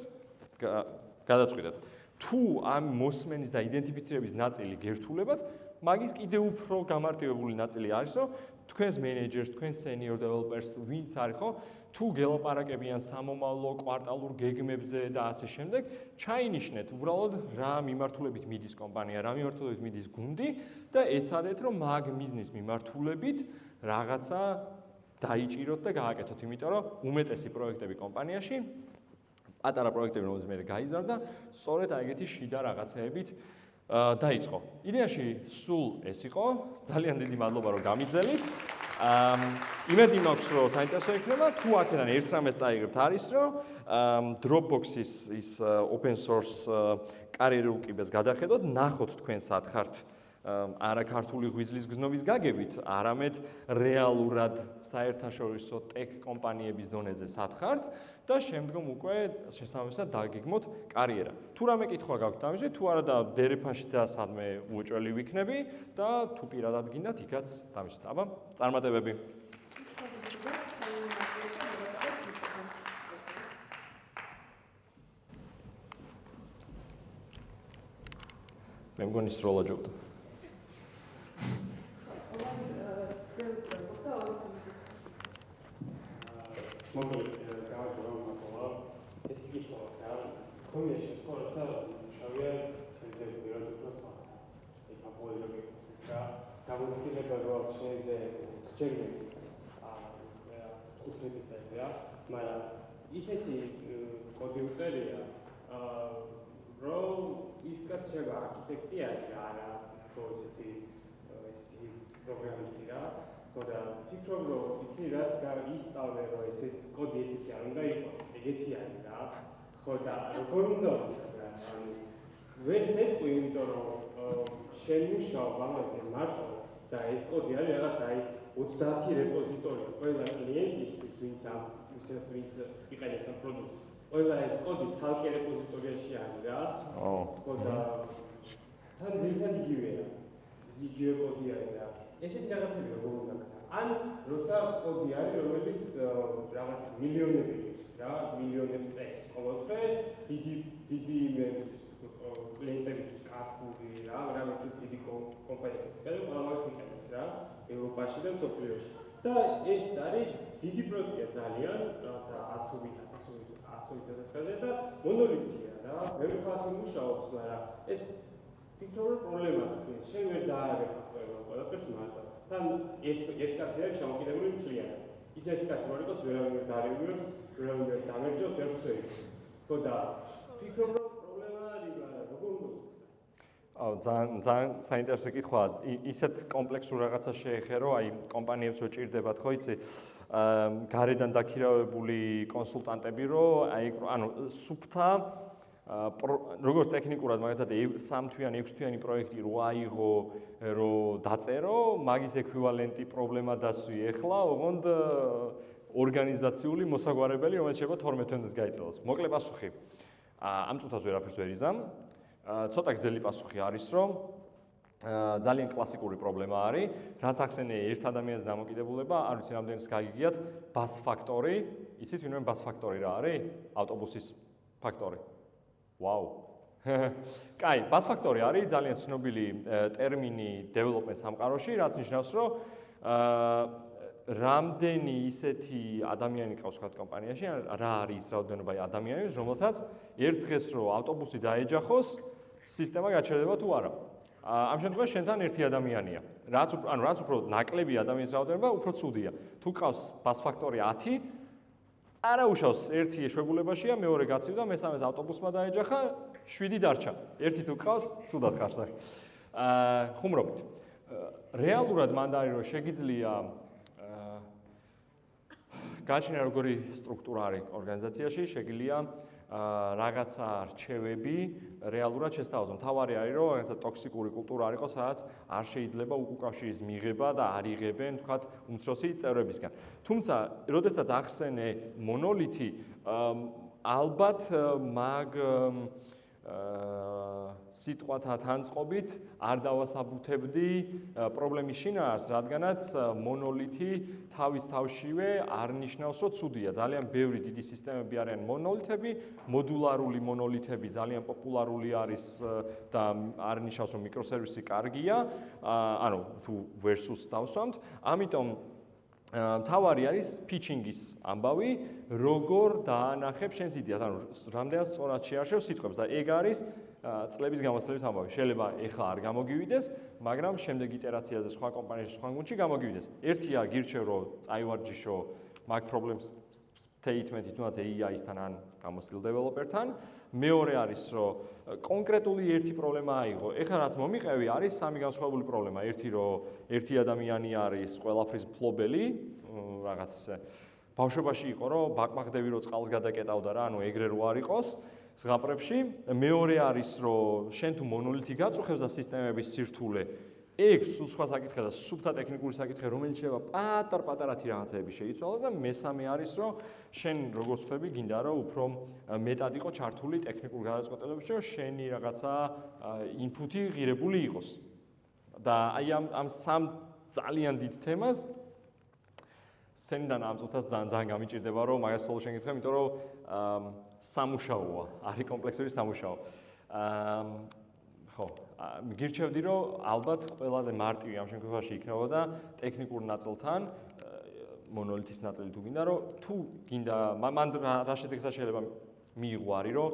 გადაწყვიტეთ. თუ ამ მოსმენის და იდენტიფიცირების ნაწილი გერთულებათ, მაგის კიდევ უფრო გამარტივებული ნაწილი არის, რომ თქვენს მენეჯერს, თქვენს სენიორ დეველოპერს, ვინც არის ხო, თუ გელაპარაკებიან სამომავლო კვარტალურ გეგმებზე და ასე შემდეგ, ჩაინიშნეთ უბრალოდ რა მიმართულებით მიდის კომპანია, რა მიმართულებით მიდის გუნდი და ეცადეთ, რომ მაგ მიზნის მიმართულებით რაღაცა დაიჭიროთ და გააკეთოთ, იმიტომ რომ უმეტესი პროექტები კომპანიაში პატარა პროექტები, რომელზეც მე გაიზარდა, სწორედ ეგეთი შიდა რაღაცეებით დაიწყო. იდეაში სულ ეს იყო. ძალიან დიდი მადლობა რომ გამიძელით. იმედი მაქვს რომ საინტერესო იქნება. თუ აქედან ერთ რამეს წაიღებთ არის რომ Dropbox-ის ის open source კარიერულ კიბეს გადახედოთ, ნახოთ თქვენ სათხართ არა ქართული ღვიძლის გზნობის გაგებით, არამედ რეალურად საერთაშორისო ტექ კომპანიების დონეზე სათხართ და შემდგომ უკვე შესაბამისად დაგეგმოთ კარიერა. თუ რამე კითხვა გაქვთ ამაზე, თუ არა და დერეფანში და სადმე უეჭველი ვიქნები და თუ პირადად გინდათ, იქაც დამისვით. აბა, წარმატებები. მე მგონი სროლა ჯობდა.
Конечно, коротко, шавия, через период просто. И по поводу там устилება რო აქვს შენზე ჩერმი კუთვნებიცაა, მაგრამ ისეთი კოდი უწერია, რომ ის კაცი შევა არქიტექტი არის, არა ხო ესეთი პროგრამისტი რა. ხოდა ფიქრობ რომ იცი რაც ისწავლე რომ ესე კოდი ესეთი არ უნდა იყოს, ეგეთი არის რა. ხოდა როგორ უნდა ვიქნა? ანუ ვერც ეტყვი, იმიტომ რომ შენ მუშაობ ამაზე მარტო და ეს კოდი არის რაღაც აი 30 რეპოზიტორი ყველა კლიენტისთვის, ვინც იყენებს ამ პროდუქტს. ყველა ეს კოდი ცალკე რეპოზიტორიაში არის რა. ხოდა თან ძირითადად იგივეა. იგივე კოდი არის და ესეთი რაღაცები როგორ უნდა გქნა? ან როცა კოდი არის, რომელიც რაღაც მილიონები რა, მილიონებს წერს. ყოველდღე დიდი კლიენტებისთვის კარგული რა, რამე დიდი კომპანიები. და ყველამაც იყენებს რა, ევროპაში და მსოფლიოში. და ეს არის დიდი პროექტია ძალიან, რაღაცა 100.000 და მონოლითია რა. მე ვიხარ მუშაობს, მაგრამ ეს ფიქრობ რომ პრობლემას ქნის. შენ ვერ დაარეკავ ყველაფერს მარტო. თან ერთ კაცი არის ჩამოკიდებული მთლიანად. ისეთი კაცი რო იყოს, ვერავინ ვერ დაარეგულებს, ვერავინ ვერ დამერჯოს, ვერ ხსოვს. ხოდა ფიქრობ რომ პრობლემა არის, მაგრამ როგორ უნდა?
ძალიან საინტერესო კითხვაა. ისეთ კომპლექსურ რაღაცას შეეხერო, აი კომპანიებს რო ჭირდებათ, ხო იცი, გარედან დაქირავებული კონსულტანტები, რომ აი ანუ სუფთა როგორც ტექნიკურად მაგალითად 3 თვიანი 6 თვიანი პროექტი რო აიღო, რო დაწერო, მაგის ექვივალენტი პრობლემა დასვი ახლა, ოღონდ ორგანიზაციული მოსაგვარებელი, რომელიც შეიძლება 12 თვენს გაიწელოს. მოკლე პასუხი. ამ წუთას ვერაფერს ვერ იზამ. ცოტა გრძელი პასუხი არის, რომ ძალიან კლასიკური პრობლემა არის, რაც ახსენე ერთ ადამიანის დამოკიდებულება, არ ვიცი რამდენიც გაგიგიათ, ბას ფაქტორი, იცით ვინმე ბას ფაქტორი რა არის? ავტობუსის ფაქტორი. ვაუ. კაი, ბას ფაქტორი არის ძალიან ცნობილი ტერმინი development სამყაროში, რაც ნიშნავს, რომ რამდენი ისეთი ადამიანი ყავს თქვა კომპანიაში, რა არის ის რაოდენობა ადამიანის, რომელსაც ერთ დღეს რო ავტობუსი დაეჯახოს, სისტემა გაჩერდება თუ არა. ამ შემთხვევაში შენთან ერთი ადამიანია. რაც უფრო ნაკლები ადამიანის რაოდენობა, უფრო ცუდია. თუ ყავს ბას ფაქტორი 10, არა უშავს ერთი ეშვებულებაშია, მეორე გაცივდა, მესამეს ავტობუსმა დაეჯახა, 7 დარჩა. ერთი თუ ყავს, ცუდად ხარს. ხუმრობით. რეალურად მანდ არის რომ შეგიძლია გაჩნია როგორი სტრუქტურა არის ორგანიზაციაში, შეგიძლია რაღაცა რჩევები რეალურად შესთავაზო. მთავარი არის რომ რაღაცა ტოქსიკური კულტურა არ იყოს, სადაც არ შეიძლება უკავშირის მიღება და არ იღებენ, თქვათ, უმცროსი წევრებისგან. თუმცა, როდესაც ახსენე მონოლითი, ალბათ მაგ სიტყვათა თანწყობით არ დავასაბუთებდი პრობლემის შინაარსს, რადგანაც მონოლითი თავის თავშივე არ ნიშნავს, რომ ცუდია. ძალიან ბევრი დიდი სისტემები არიან მონოლითები, მოდულარული მონოლითები ძალიან პოპულარული არის და არ ნიშნავს, რომ მიკროსერვისი კარგია, ანუ თუ versus დავსვამთ. ამიტომ მთავარი არის pitching-ის ამბავი, როგორ დაანახებ შენს იდეას, ანუ რამდენად სწორად შეარჩევ სიტყვებს და ეგ არის წლების გამოსვლების ამბავი. შეიძლება ეხლა არ გამოგივიდეს, მაგრამ შემდეგ იტერაციაზე სხვა კომპანიაში, სხვა გუნდში გამოგივიდეს. ერთია გირჩევ რომ წაივარჯიშო მაგ პრობლემს statement-ით, თუნდაც AI-ისთან ან გამოსვლილ დეველოპერთან. მეორე არის რომ კონკრეტული ერთი პრობლემა აიღო. ეხლა რაც მომიყევი არის სამი განსხვავებული პრობლემა. ერთი რომ ერთი ადამიანი არის ყველაფრის ფლობელი, რაღაც ბავშვობაში იყო რომ ბაკბაკდები რო წყალს გადაკეტავდა რა, ანუ ეგრე რო არ იყოს ზღაპრებში. მეორე არის რომ შენ თუ მონოლითი გაწუხებს და სისტემების სირთულე, ეგ სულ სხვა საკითხია და სუფთა ტექნიკური საკითხია, რომელიც შეიძლება პატარ-პატარათი რაღაცეები შეიცვალოს და მესამე არის რომ შენ როგორც ხვდები, გინდა რომ უფრო მეტად იყო ჩართული ტექნიკურ გადაწყვეტილებებში, რომ შენი რაღაცა ინფუტი ღირებული იყოს. და აი ამ სამ ძალიან დიდ თემას სენდან ამ წუთას ძალიან გამიჭირდება რომ მაგას სოლუშენი გითხრა, იმიტომ რომ სამუშაოა, არის კომპლექსური სამუშაო. ხო, მიგირჩევდი რომ ალბათ ყველაზე მარტივი ამ შემთხვევაში იქნებოდა ტექნიკურ ნაწილთან მონოლითის ნაწილი თუ გინდა რომ თუ გინდა მან რა შედეგსაც შეიძლება მიიღო არის რომ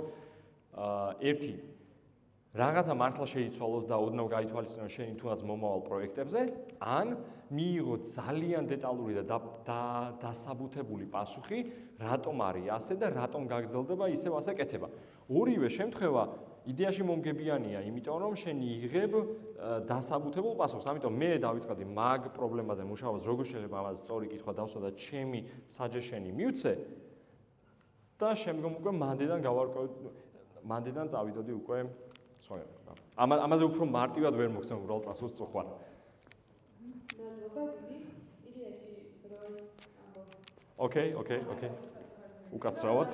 ერთი რაღაცა მართლა შეიცვალოს და ოდნავ გაითვალისწინოს შენი თუნდაც მომავალ პროექტებზე, ან მიიღო ძალიან დეტალური და დასაბუთებული პასუხი, რატომ არის ასე და რატომ გაგრძელდება ისევ ასე კეთება. ორივე შემთხვევა იდეაში მომგებიანია, იმიტომ რომ შენ იღებ დასაბუთებულ პასუხს. ამიტომ მე დავიწყდი მაგ პრობლემაზე მუშაობას, როგორ შეიძლება ამაზე სწორი კითხვა დავსვა და ჩემი suggestion-ი მივცე და შემდგომ უკვე მანდიდან წავიდოდი უკვე ამაზე უფრო მარტივად ვერ მოგცემ უბრალოდ პასუხს წუხარ. ოკეი. უკაცრავად.